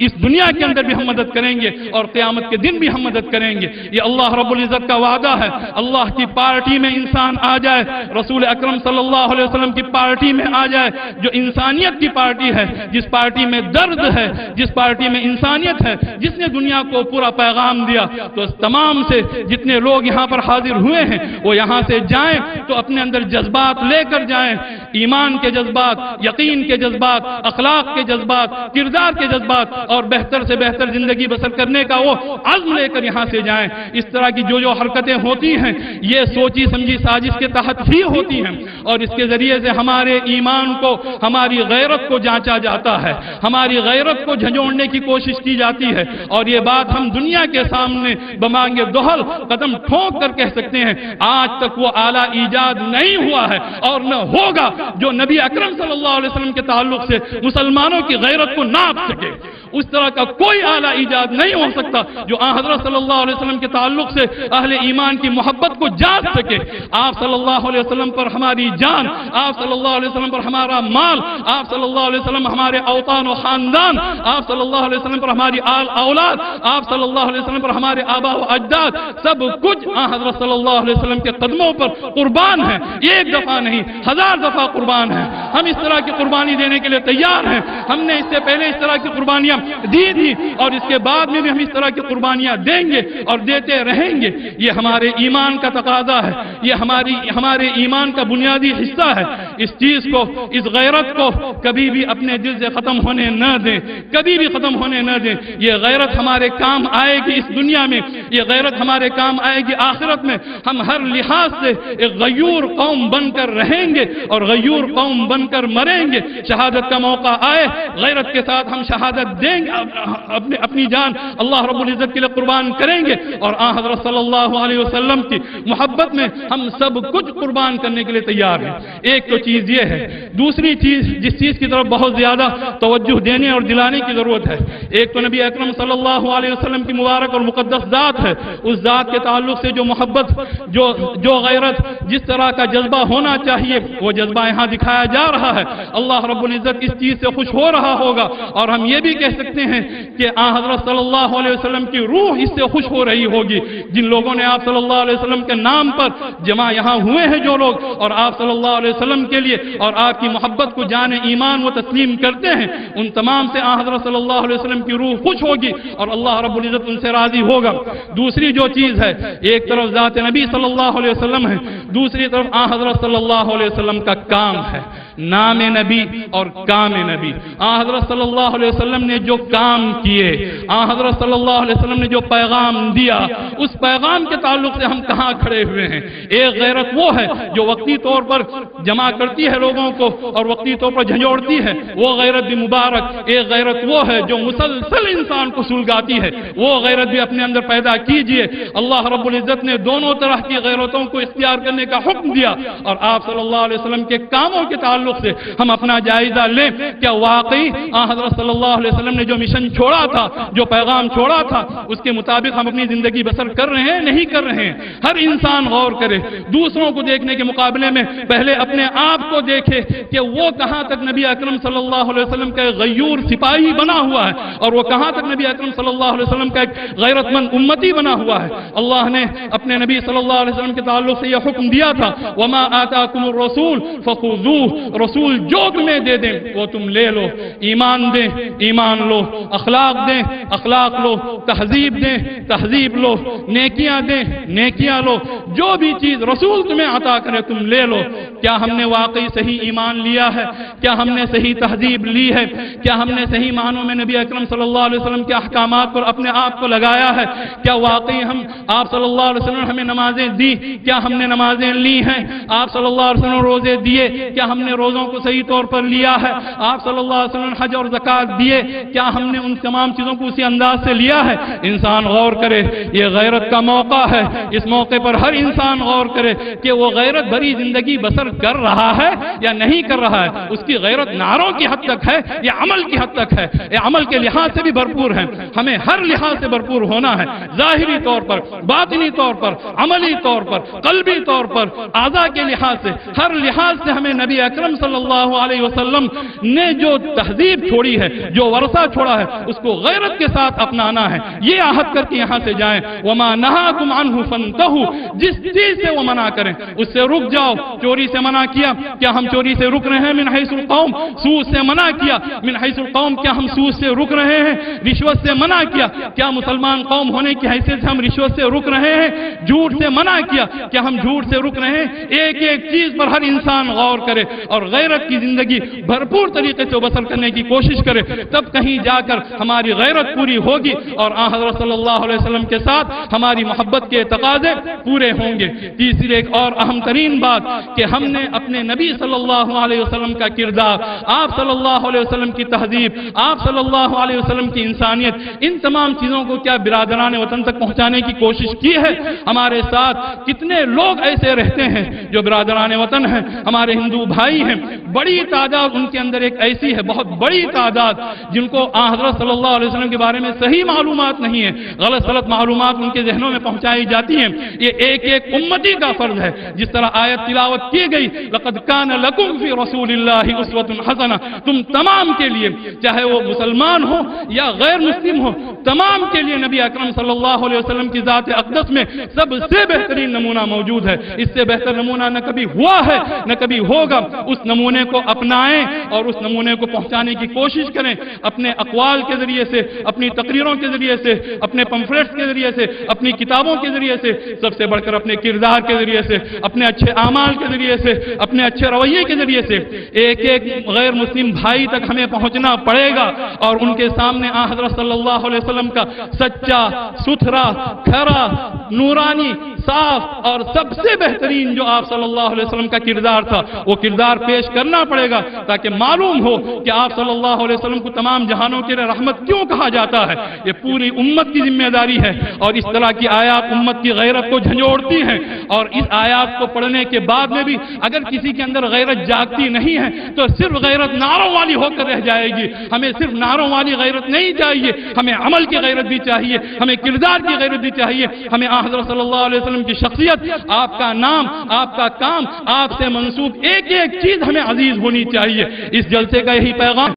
اس دنیا کے اندر بھی ہم مدد کریں گے اور قیامت کے دن بھی ہم مدد کریں گے۔ یہ اللہ رب العزت کا وعدہ ہے۔ اللہ کی پارٹی میں انسان آ جائے، رسول اکرم صلی اللہ علیہ وسلم کی پارٹی میں آ جائے، جو انسانیت کی پارٹی ہے، جس پارٹی میں درد ہے، جس پارٹی میں انسانیت ہے، جس نے دنیا کو پورا پیغام دیا، تو تمام سے جتنے لوگ یہاں پر حاضر ہوئے ہیں وہ یہاں سے جائیں تو اپنے اندر جذبات لے کر جائیں، ایمان کے جذبات، یقین کے جذبات، اخلاق کے جذبات، کردار کے جذبات، اور بہتر سے بہتر زندگی بسر کرنے کا وہ عزم لے کر یہاں سے جائیں۔ اس طرح کی جو حرکتیں ہوتی ہیں یہ سوچی سمجھی سازش کے تحت ہی ہوتی ہیں، اور اس کے ذریعے سے ہمارے ایمان کو، ہماری غیرت کو جانچا جاتا ہے، ہماری غیرت کو جھنجھوڑنے کی کوشش کی جاتی ہے۔ اور یہ بات ہم دنیا کے سامنے بمانگے دہل قدم ٹھونک کر کہہ سکتے ہیں، آج تک وہ اعلیٰ ایجاد نہیں ہوا ہے اور نہ ہوگا جو نبی اکرم صلی اللہ علیہ وسلم کے تعلق سے مسلمانوں کی غیرت کو ناپ سکے، اس طرح کا کوئی اعلیٰ ایجاد نہیں ہو سکتا جو آن حضرت صلی اللہ علیہ وسلم کے تعلق سے اہل ایمان کی محبت کو جاگ سکے. آپ صلی اللہ علیہ وسلم پر ہماری جان، آپ صلی اللہ علیہ وسلم پر ہمارا مال، آپ صلی اللہ علیہ وسلم ہمارے اوطان و خاندان، آپ صلی اللہ علیہ وسلم پر ہماری آل اولاد، آپ صلی اللہ علیہ وسلم پر ہمارے آبا و اجداد، سب کچھ آن حضرت صلی اللہ علیہ وسلم کے قدموں پر قربان ہے. ایک دفعہ نہیں، 1000 دفعہ قربان ہے. ہم اس طرح کی قربانی دینے کے لیے تیار ہیں. ہم نے اس سے پہلے اس طرح کی قربانیاں دی تھی اور اس کے بعد میں بھی ہم اس طرح کی قربانیاں دیں گے اور دیتے رہیں گے. یہ ہمارے ایمان کا تقاضا ہے، یہ ہمارے ایمان کا بنیادی حصہ ہے. اس چیز کو، اس غیرت کو کبھی بھی اپنے دل سے ختم ہونے نہ دیں، کبھی بھی ختم ہونے نہ دیں. یہ غیرت ہمارے کام آئے گی اس دنیا میں، یہ غیرت ہمارے کام آئے گی آخرت میں. ہم ہر لحاظ سے ایک غیور قوم بن کر رہیں گے اور غیور قوم بن کر مریں گے. شہادت کا موقع آئے، غیرت کے ساتھ ہم شہادت دیں گے، اپنی جان اللہ رب العزت کے لیے قربان کریں گے اور آن حضرت صلی اللہ علیہ وسلم کی محبت میں ہم سب کچھ قربان کرنے کے لیے تیار ہیں. ایک تو چیز یہ ہے. دوسری چیز جس چیز کی طرف بہت زیادہ توجہ دینے اور دلانے کی ضرورت ہے، ایک تو نبی اکرم صلی اللہ علیہ وسلم کی مبارک اور مقدس ذات ہے. اس ذات کے تعلق سے جو محبت، جو غیرت، جس طرح کا جذبہ ہونا چاہیے وہ جذبہ یہاں دکھایا جا رہا ہے. اللہ رب العزت اس چیز سے خوش ہو رہا ہوگا اور ہم یہ بھی کہہ سکتے ہیں کہ آن حضرت صلی اللہ علیہ وسلم کی روح اس سے خوش ہو رہی ہوگی. جن لوگوں نے آپ صلی اللہ علیہ وسلم کے نام پر جمع یہاں ہوئے ہیں جو لوگ، اور آپ صلی اللہ علیہ وسلم کے لیے اور آپ کی محبت کو جان ایمان و تسلیم کرتے ہیں، ان تمام سے آن حضرت صلی اللہ علیہ وسلم کی روح خوش ہوگی اور اللہ رب العزت ان سے راضی ہوگا. دوسری جو چیز ہے، ایک طرف ذات نبی صلی اللہ علیہ وسلم ہے، دوسری طرف آن حضرت صلی اللہ علیہ وسلم کا کام ہے. نام نبی اور کام نبی. آن حضرت صلی اللہ علیہ وسلم نے جو کام کیے، آن حضرت صلی اللہ علیہ وسلم نے جو پیغام دیا، اس پیغام کے تعلق سے ہم کہاں کھڑے ہوئے ہیں. ایک غیرت وہ ہے جو وقتی طور پر جمع کرتی ہے لوگوں کو اور وقتی طور پر جھنجھوڑتی ہے، وہ غیرت بھی مبارک. ایک غیرت وہ ہے جو مسلسل انسان کو سلگاتی ہے، وہ غیرت بھی اپنے اندر پیدا کیجئے. اللہ رب العزت نے دونوں طرح کی غیرتوں کو اختیار کرنے کا حکم دیا اور آپ صلی اللہ علیہ وسلم کے کاموں کے تعلق سے ہم اپنا جائزہ لیں. کیا واقعی آن حضرت صلی اللہ علیہ وسلم نے جو مشن چھوڑا تھا، جو پیغام چھوڑا تھا، اس کے مطابق ہم اپنی زندگی بسر کر رہے ہیں؟ نہیں کر رہے ہیں. ہر انسان غور کرے، دوسروں کو دیکھنے کے مقابلے میں پہلے اپنے آپ کو دیکھے کہ وہ کہاں تک نبی اکرم صلی اللہ علیہ وسلم کا ایک غیور سپاہی بنا ہوا ہے اور وہ کہاں تک نبی اکرم صلی اللہ علیہ وسلم کا ایک غیرت مند امتی بنا ہوا ہے. اللہ نے اپنے نبی صلی اللہ علیہ وسلم کے تعلق سے یہ حکم دیا تھا، وَمَا آتَاكُمُ الرَّسُولُ فَخُذُوهُ. رسول جو تمہیں دے دیں وہ تم لے لو. ایمان دیں، ایمان لو. اخلاق دیں، اخلاق لو. تہذیب دیں، تہذیب لو. نیکیاں دیں، نیکیاں لو. جو بھی چیز رسول تمہیں عطا کرے تم لے لو. کیا ہم نے واقعی صحیح ایمان لیا ہے؟ کیا ہم نے صحیح تہذیب لی ہے؟ کیا ہم نے صحیح معنوں میں نبی اکرم صلی اللہ علیہ وسلم کے احکامات پر اپنے آپ کو لگایا ہے؟ کیا واقعی آپ صلی اللہ علیہ وسلم نے ہمیں نمازیں دی؟ کیا ہم نے نمازیں لی ہیں؟ آپ صلی اللہ علیہ وسلم روزے دیے؟ کیا ہم نے روزوں کو صحیح طور پر لیا ہے؟ آپ صلی اللہ علیہ وسلم حج اور زکات دیے؟ کیا ہم نے ان تمام چیزوں کو اسی انداز سے لیا ہے؟ انسان غور کرے. یہ غیرت کا موقع ہے. اس موقع پر ہر انسان غور کرے کہ وہ غیرت بھری زندگی بسر کر رہا ہے یا نہیں کر رہا ہے. اس کی غیرت نعروں کی حد تک ہے یا عمل کی حد تک ہے؟ یہ عمل کے لحاظ سے بھی بھرپور ہے. ہمیں ہر لحاظ سے بھرپور ہونا ہے، ظاہری طور پر، باطنی طور پر، عملی طور پر، قلبی طور پر، اعضاء کے لحاظ سے، ہر لحاظ سے ہمیں نبی اکرم صلی اللہ علیہ وسلم نے جو تہذیب چھوڑی ہے، جو ورثہ چھوڑا ہے، اس کو غیرت کے ساتھ اپنانا ہے. یہ عہد کر کے یہاں سے جائیں. وَمَا نَهَاكُمْ عَنْهُ فَانْتَهُوا. جس چیز سے وہ منع کریں اس سے رک جاؤ. چوری سے منع کیا، کیا ہم چوری سے رک رہے ہیں؟ من حیث القوم. سود سے منع کیا، من حیث القوم. کیا ہم سود سے رک رہے ہیں؟ رشوت سے منع کیا، کیا مسلمان قوم ہونے کی حیثیت سے ہم رشوت سے رک رہے ہیں؟ جھوٹ سے منع کیا، کیا ہم جھوٹ سے رک رہے ہیں؟ ایک ایک چیز پر ہر انسان غور کرے اور غیرت کی زندگی بھرپور طریقے سے بسر کرنے کی کوشش کرے. تب کہیں جا کر ہماری غیرت پوری ہوگی اور آن حضرت صلی اللہ علیہ وسلم کے ساتھ ہماری محبت کے تقاضے پورے ہوں گے. تیسری ایک اور اہم ترین بات کہ ہم نے اپنے نبی صلی اللہ علیہ وسلم کا کردار، آپ صلی اللہ علیہ وسلم کی تہذیب، آپ صلی اللہ علیہ وسلم کی انسانیت، ان تمام چیزوں کو کیا برادران وطن تک پہنچانے کی کوشش کی ہے؟ ہمارے ساتھ کتنے لوگ ایسے رہتے ہیں جو برادران وطن ہیں، ہمارے ہندو بھائی ہیں، ہیں، بڑی تعداد ان کے اندر ایک ایسی ہے، بہت بڑی تعداد جن کو حضرت صلی اللہ علیہ وسلم کے بارے میں صحیح معلومات نہیں ہے، غلط غلط معلومات ان کے ذہنوں میں پہنچائی جاتی ہیں۔ یہ ایک ایک امتی کا فرض ہے، جس طرح آیت تلاوت کی گئی لقد کان لکم فی رسول اللہ اسوۃ حسنہ، تم تمام کے لیے چاہے وہ مسلمان ہو یا غیر مسلم ہو، تمام کے لیے نبی اکرم صلی اللہ علیہ وسلم کی ذات اقدس میں سب سے بہترین نمونہ موجود ہے۔ اس سے بہتر نمونہ نہ کبھی ہوا ہے نہ کبھی ہوگا۔ اس نمونے کو اپنائیں اور اس نمونے کو پہنچانے کی کوشش کریں، اپنے اقوال کے ذریعے سے، اپنی تقریروں کے ذریعے سے، اپنے پمفلیٹس کے ذریعے سے، اپنی کتابوں کے ذریعے سے، سب سے بڑھ کر اپنے کردار کے ذریعے سے، اپنے اچھے اعمال کے ذریعے سے، اپنے اچھے رویے کے ذریعے سے ایک ایک غیر مسلم بھائی تک ہمیں پہنچنا پڑے گا اور ان کے سامنے حضرت صلی اللہ علیہ وسلم کا سچا، ستھرا، کھرا، نورانی، صاف اور سب سے بہترین جو آپ صلی اللہ علیہ وسلم کا کردار تھا وہ کردار پیش کرنا پڑے گا، تاکہ معلوم ہو کہ آپ صلی اللہ علیہ وسلم کو تمام جہانوں کے لیے رحمت کیوں کہا جاتا ہے۔ یہ پوری امت کی ذمہ داری ہے، اور اس طرح کی آیات امت کی غیرت کو جھنجھوڑتی ہیں، اور اس آیات کو پڑھنے کے بعد میں بھی اگر کسی کے اندر غیرت جاگتی نہیں ہے تو صرف غیرت نعروں والی ہو کر رہ جائے گی۔ ہمیں صرف نعروں والی غیرت نہیں چاہیے، ہمیں عمل کی غیرت بھی چاہیے، ہمیں کردار کی غیرت بھی چاہیے، ہمیں حضرت صلی اللہ علیہ وسلم کی شخصیت، آپ کا نام، آپ کا کام، آپ سے منسوب ایک ایک چیز ہمیں عزیز ہونی چاہیے۔ اس جلسے کا یہی پیغام،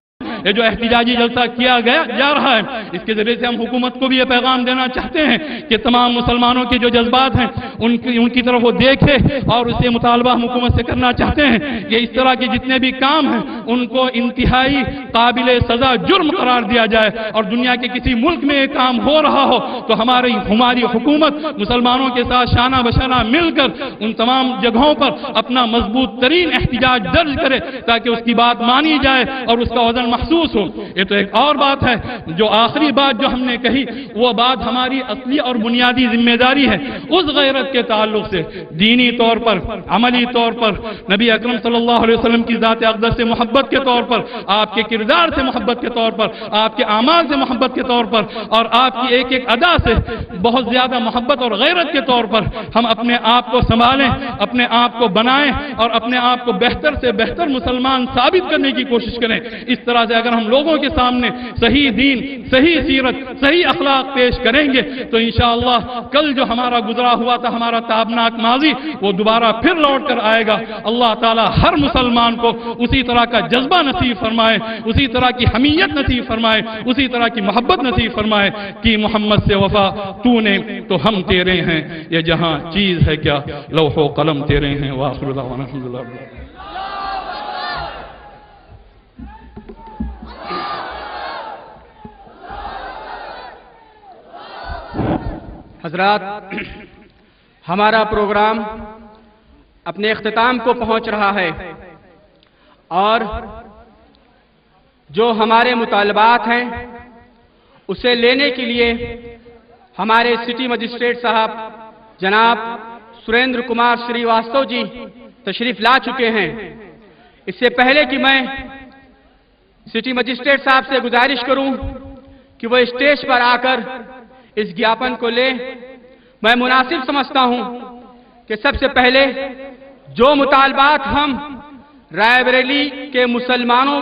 یہ جو احتجاجی جلسہ کیا جا رہا ہے، اس کے ذریعے سے ہم حکومت کو بھی یہ پیغام دینا چاہتے ہیں کہ تمام مسلمانوں کے جو جذبات ہیں ان کی طرف وہ دیکھے اور اسے مطالبہ ہم حکومت سے کرنا چاہتے ہیں کہ اس طرح کے جتنے بھی کام ہیں ان کو انتہائی قابل سزا جرم قرار دیا جائے، اور دنیا کے کسی ملک میں یہ کام ہو رہا ہو تو ہماری حکومت مسلمانوں کے ساتھ شانہ بشانہ مل کر ان تمام جگہوں پر اپنا مضبوط ترین احتجاج درج کرے تاکہ اس کی بات مانی جائے اور اس کا وزن محسوس ہو۔ یہ تو ایک اور بات ہے، جو آخری بات جو ہم نے کہی وہ بات ہماری اصلی اور بنیادی ذمہ داری ہے۔ اس غیرت کے تعلق سے دینی طور پر، عملی طور پر، نبی اکرم صلی اللہ علیہ وسلم کی ذات اقدس سے محبت کے طور پر، آپ کے کردار سے محبت کے طور پر، آپ کے اعمال سے محبت کے طور پر، اور آپ کی ایک ایک ادا سے بہت زیادہ محبت اور غیرت کے طور پر ہم اپنے آپ کو سنبھالیں، اپنے آپ کو بنائیں اور اپنے آپ کو بہتر سے بہتر مسلمان ثابت کرنے کی کوشش کریں۔ اس طرح سے اگر ہم لوگوں کے سامنے صحیح دین، صحیح سیرت، صحیح اخلاق پیش کریں گے تو انشاءاللہ کل جو ہمارا گزرا ہوا تھا، ہمارا تابناک ماضی، وہ دوبارہ پھر لوٹ کر آئے گا۔ اللہ تعالی ہر مسلمان کو اسی طرح کا جذبہ نصیب فرمائے، اسی طرح کی حمیت نصیب فرمائے، اسی طرح کی محبت نصیب فرمائے کہ محمد سے وفا تو نے تو ہم تیرے ہیں، یہ جہاں چیز ہے کیا لوح و قلم تیرے ہیں۔ وآخر دعوانا الحمدللہ۔ حضرات، ہمارا پروگرام اپنے اختتام کو پہنچ رہا ہے، اور جو ہمارے مطالبات ہیں اسے لینے کے لیے ہمارے سٹی مجسٹریٹ صاحب جناب سریندر کمار شری واستو جی تشریف لا چکے ہیں۔ اس سے پہلے کہ میں سٹی مجسٹریٹ صاحب سے گزارش کروں کہ وہ اسٹیج پر آ کر اس گیاپن کو لے، میں مناسب سمجھتا ہوں کہ سب سے پہلے جو مطالبات ہم رائے بریلی کے مسلمانوں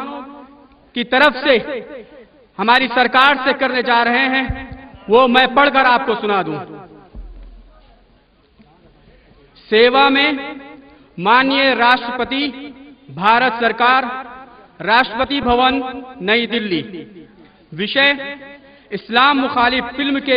کی طرف سے ہماری سرکار سے کرنے جا رہے ہیں وہ میں پڑھ کر آپ کو سنا دوں۔ سیوا میں مانیہ راشٹرپتی بھارت سرکار، راشٹرپتی بھون نئی دلی۔ وشے اسلام مخالف فلم کے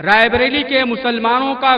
رائے بریلی کے مسلمانوں کا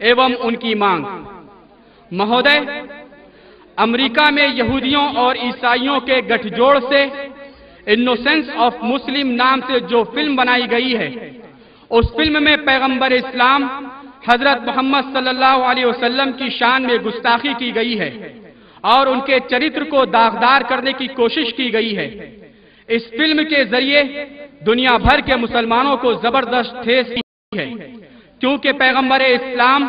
ایوم ان کی مانگ۔ مہودے، امریکہ میں یہودیوں اور عیسائیوں کے گٹھ جوڑ سے انوسینس آف مسلم نام سے جو فلم بنائی گئی ہے، اس فلم میں پیغمبر اسلام حضرت محمد صلی اللہ علیہ وسلم کی شان میں گستاخی کی گئی ہے اور ان کے چرتر کو داغدار کرنے کی کوشش کی گئی ہے۔ اس فلم کے ذریعے دنیا بھر کے مسلمانوں کو زبردست ٹھیس دی ہے، کیونکہ پیغمبر اسلام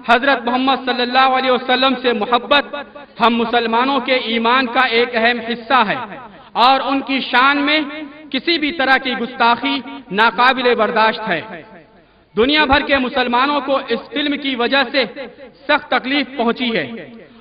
حضرت محمد صلی اللہ علیہ وسلم سے محبت ہم مسلمانوں کے ایمان کا ایک اہم حصہ ہے، اور ان کی شان میں کسی بھی طرح کی گستاخی ناقابل برداشت ہے۔ دنیا بھر کے مسلمانوں کو اس فلم کی وجہ سے سخت تکلیف پہنچی ہے،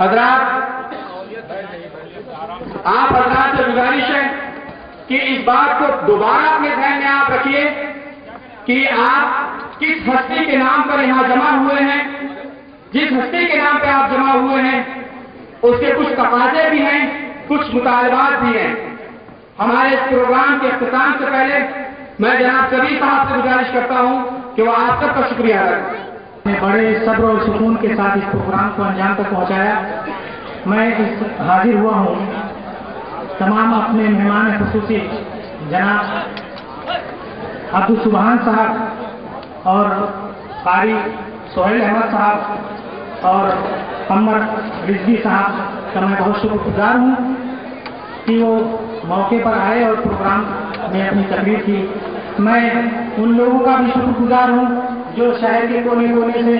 حضرات، آپ حضرات سے گزارش ہے کہ اس بات کو دوبارہ اپنے ذہن میں آپ رکھیے کہ آپ کس ہستی کے نام پر یہاں جمع ہوئے ہیں، جس ہستی کے نام پہ آپ جمع ہوئے ہیں اس کے کچھ تقاضے بھی ہیں، کچھ مطالبات بھی ہیں۔ ہمارے اس پروگرام کے اختتام سے پہلے میں جناب کبیر صاحب سے گزارش کرتا ہوں کہ وہ آپ سب کا شکریہ ادا کریں۔ بڑے صبر اور سکون کے ساتھ اس پروگرام کو انجام تک پہنچایا۔ میں حاضر ہوا ہوں تمام اپنے مہمان خصوصی جناب عبدالسبحان صاحب اور قاری سہیل احمد صاحب اور محمد رضوی صاحب کا میں بہت شکر گزار ہوں کہ وہ موقع پر آئے اور پروگرام میں اپنی تقریر کی۔ میں ان لوگوں کا بھی شکر گزار ہوں جو شہر کے کونے کونے سے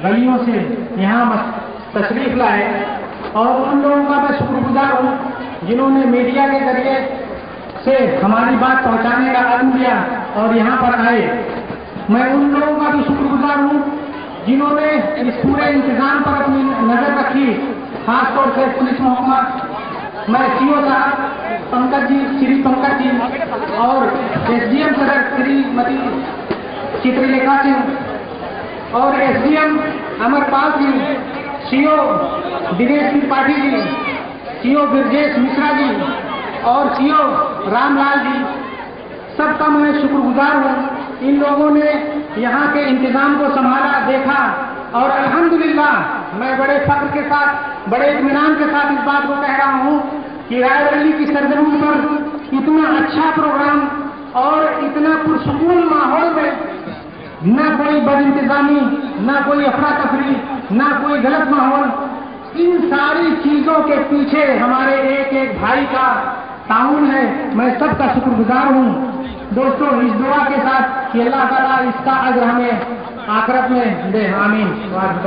گلیوں سے یہاں تشریف لائے، اور ان لوگوں کا میں شکر گزار ہوں جنہوں نے میڈیا کے ذریعے سے ہماری بات پہنچانے کا عزم کیا اور یہاں پر آئے۔ میں ان لوگوں کا بھی شکر گزار ہوں جنہوں نے اس پورے انتظام پر اپنی نظر رکھی، خاص طور سے پولیس محکمہ، میں سی او صاحب پنکج جی، شری پنکج جی، اور ایس ڈی ایم صدر شری متی چترلیکھا سنگھ، اور ایس ڈی ایم امر پال جی، سی او دنیش ترپاٹھی جی، سی او برجیش مشرا جی اور سی او رام لال جی، سب کا میں شکر گزار ہوں۔ ان لوگوں نے یہاں کے انتظام کو سنبھالا، دیکھا، اور الحمدللہ میں بڑے فخر کے ساتھ، بڑے اطمینان کے ساتھ اس بات کو کہہ رہا ہوں کہ رائے بریلی کی سرزمین پر اتنا اچھا پروگرام اور اتنا پرسکون ماحول میں نہ کوئی بد انتظامی، نہ کوئی افراتفری، نہ کوئی غلط ماحول، ان ساری چیزوں کے پیچھے ہمارے ایک ایک بھائی کا تعاون ہے۔ میں سب کا شکر گزار ہوں۔ دوستوں، اس دعا کے ساتھ کہ اللہ تعالیٰ اس کا اجر ہمیں آخرت میں دے، آمین۔ آپ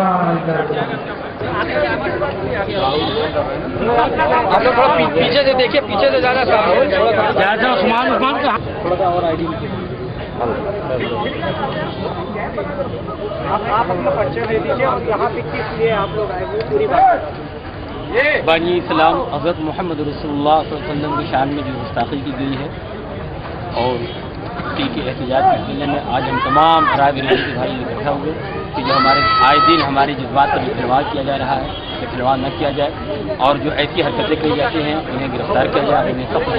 لوگ تھوڑا پیچھے سے دیکھیے، پیچھے سے جانا آپ اپنا پرچہ دے دیجیے اور یہاں پہ کس لیے آپ لوگ آئے ہوئے پوری بات۔ بانی اسلام حضرت محمد رسول اللہ صلی اللہ علیہ وسلم کی شان میں جو گستاخی کی گئی ہے اور اسی کے احتجاج کے سلسلے میں آج ہم تمام رائے بریلی کے بھائی اکٹھا ہوئے کہ جو ہمارے آئے دن ہمارے جذبات کا خلواڑ کیا جا رہا ہے، خلواڑ نہ کیا جائے، اور جو ایسی حرکتیں کی جاتی ہیں انہیں گرفتار کیا جائے، انہیں سخت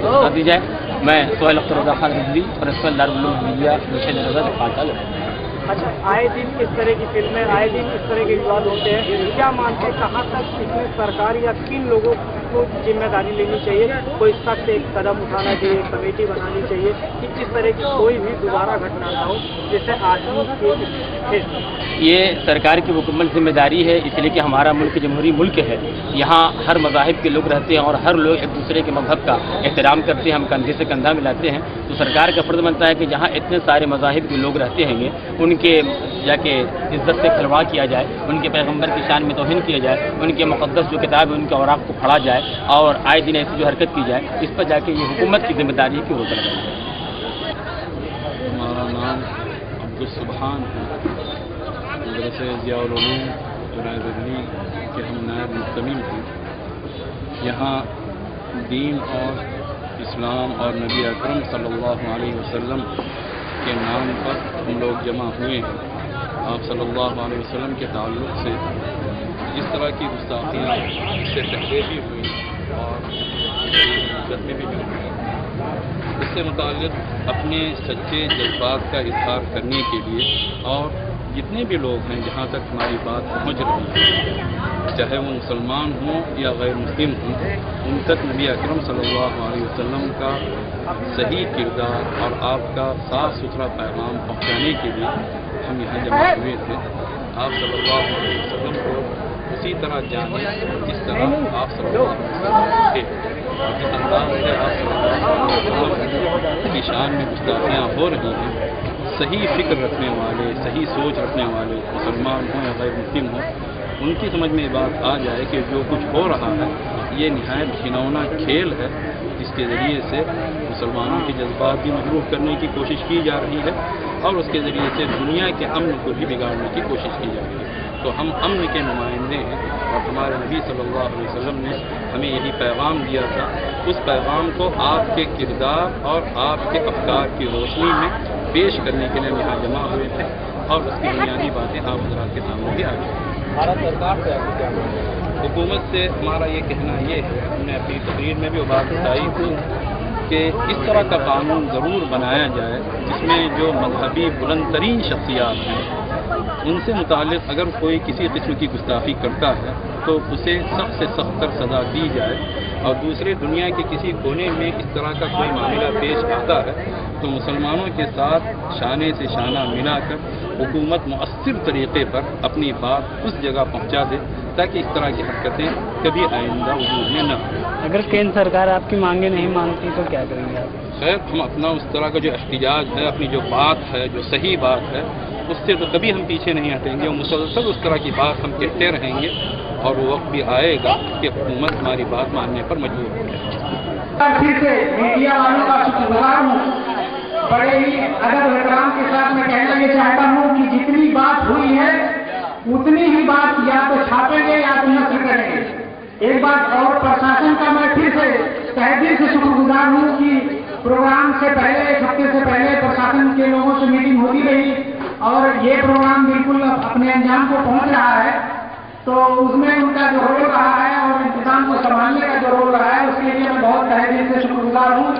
سزا دی جائے۔ میں Sohail Akhtar Raza Khan Rizvi, principal Darul Uloom media mission Raza سے پاٹا لگا۔ اچھا، آئے دن کس طرح کی فلمیں، آئے دن کس طرح کے وواد ہوتے ہیں، کیا مانتے ہیں کہاں تک اس میں سرکار یا کن لوگوں کو ذمہ داری لینی چاہیے، کوئی سخت ایک قدم اٹھانا چاہیے، کمیٹی بنانی چاہیے کہ اس طرح کی کوئی بھی دوبارہ گھٹنا نہ ہو جیسے آدمی کے؟ یہ سرکار کی مکمل ذمہ داری ہے، اس لیے کہ ہمارا ملک جمہوری ملک ہے، یہاں ہر مذاہب کے لوگ رہتے ہیں اور ہر لوگ ایک دوسرے کے مذہب کا احترام کرتے ہیں، ہم کندھے سے کندھا ملاتے ہیں۔ تو سرکار کا فرض بنتا ہے کہ جہاں اتنے سارے مذاہب کے لوگ رہتے ہیں ان کے جا کے عزت سے کھلواڑ کیا جائے، ان کے پیغمبر کی شان میں توہین کیا جائے، ان کے مقدس جو کتاب ہے ان کے اوراق کو پھاڑا جائے، اور آئے دن ایسی جو حرکت کی جائے، اس پر جا کے یہ حکومت کی ذمہ داری ہے کہ وہ کرے۔ ہمارا نام عبدالسبحان ہے، مدرسہ ضیاء العلوم رائے بریلی کے ہم نائب مستمیم ہیں۔ یہاں دین اور اسلام اور نبی اکرم صلی اللہ علیہ وسلم کے نام پر ہم لوگ جمع ہوئے ہیں۔ آپ صلی اللہ علیہ وسلم کے تعلق سے اس طرح کی گستاخیاں اس سے پہلے بھی ہوئی اور میں بھی ہوئی، اس سے متعلق اپنے سچے جذبات کا اظہار کرنے کے لیے اور جتنے بھی لوگ ہیں جہاں تک ہماری بات پہنچ رہی ہے، چاہے وہ مسلمان ہوں یا غیر مسلم ہوں، ان تک نبی اکرم صلی اللہ علیہ وسلم کا صحیح کردار اور آپ کا صاف ستھرا پیغام پہنچانے کے لیے ہم یہاں جمع ہوئے تھے۔ آپ صلی اللہ علیہ وسلم کو اسی طرح جانیں جس طرح آپ صلی اللہ علیہ وسلم تھے، جس انداز سے آپ صلی اللہ علیہ وسلم کی شان میں گستاخیاں ہو رہی ہیں، صحیح فکر رکھنے والے، صحیح سوچ رکھنے والے مسلمان ہوں یا غیر مسلم ہوں، ان کی سمجھ میں یہ بات آ جائے کہ جو کچھ ہو رہا ہے یہ نہایت گھناؤنا کھیل ہے، جس کے ذریعے سے مسلمانوں کے جذبات بھی مغلوب کرنے کی کوشش کی جا رہی ہے اور اس کے ذریعے سے دنیا کے امن کو بھی بگاڑنے کی کوشش کی جا رہی ہے۔ تو ہم امن کے نمائندے ہیں اور ہمارے نبی صلی اللہ علیہ وسلم نے ہمیں یہی پیغام دیا تھا. اس پیغام کو آپ کے کردار اور آپ کے افکار کی روشنی میں پیش کرنے کے لیے ہم یہاں جمع ہوئے تھے اور اس کی بنیادی باتیں آپ حضرات کے سامنے بھی آ گئی. بھارت سرکار سے آپ کیا مانتے ہیں؟ حکومت سے ہمارا یہ کہنا یہ ہے، ہم نے اپنی تقریر میں بھی وہ بات بتائی تھی کہ اس طرح کا قانون ضرور بنایا جائے جس میں جو مذہبی بلند ترین شخصیات ہیں ان سے متعلق اگر کوئی کسی قسم کی گستاخی کرتا ہے تو اسے سخت سے سخت تر سزا دی جائے، اور دوسرے دنیا کے کسی کونے میں اس طرح کا کوئی معاملہ پیش آتا ہے تو مسلمانوں کے ساتھ شانے سے شانہ ملا کر حکومت مؤثر طریقے پر اپنی بات اس جگہ پہنچا دے تاکہ اس طرح کی حرکتیں کبھی آئندہ وجود میں نہ ہوں. اگر کیندر سرکار آپ کی مانگیں نہیں مانتی تو کیا کریں گے آپ؟ خیر، ہم اپنا اس طرح کا جو احتجاج ہے، اپنی جو بات ہے، جو صحیح بات ہے، اس سے تو کبھی ہم پیچھے نہیں ہٹیں گے اور مسلسل اس طرح کی بات ہم کہتے رہیں گے اور وہ وقت بھی آئے گا کہ حکومت ہماری بات ماننے پر مجبور ہو جائے گی. پھر سے میڈیا والوں کا شکر گزار ہوں. بڑے ہی ادب احترام کے ساتھ میں کہنا یہ چاہتا ہوں کہ جتنی بات ہوئی ہے اتنی ہی بات یا تو چھاپیں گے یا تو نشر کریں گے. ایک بات اور پرشاسن کا میں پھر سے تہہ دل سے شکر گزار ہوں کہ پروگرام سے پہلے ایک ہفتے سے پہلے پرشاسن کے لوگوں سے میٹنگ ہوتی رہی اور یہ پروگرام بالکل اپنے انجام کو پہنچ رہا ہے. تو اس میں ان کا جو رول رہا ہے اور انتظام کو سنبھالنے کا جو رول رہا ہے اس کے لیے میں بہت تہہ دل سے شکر گزار ہوں.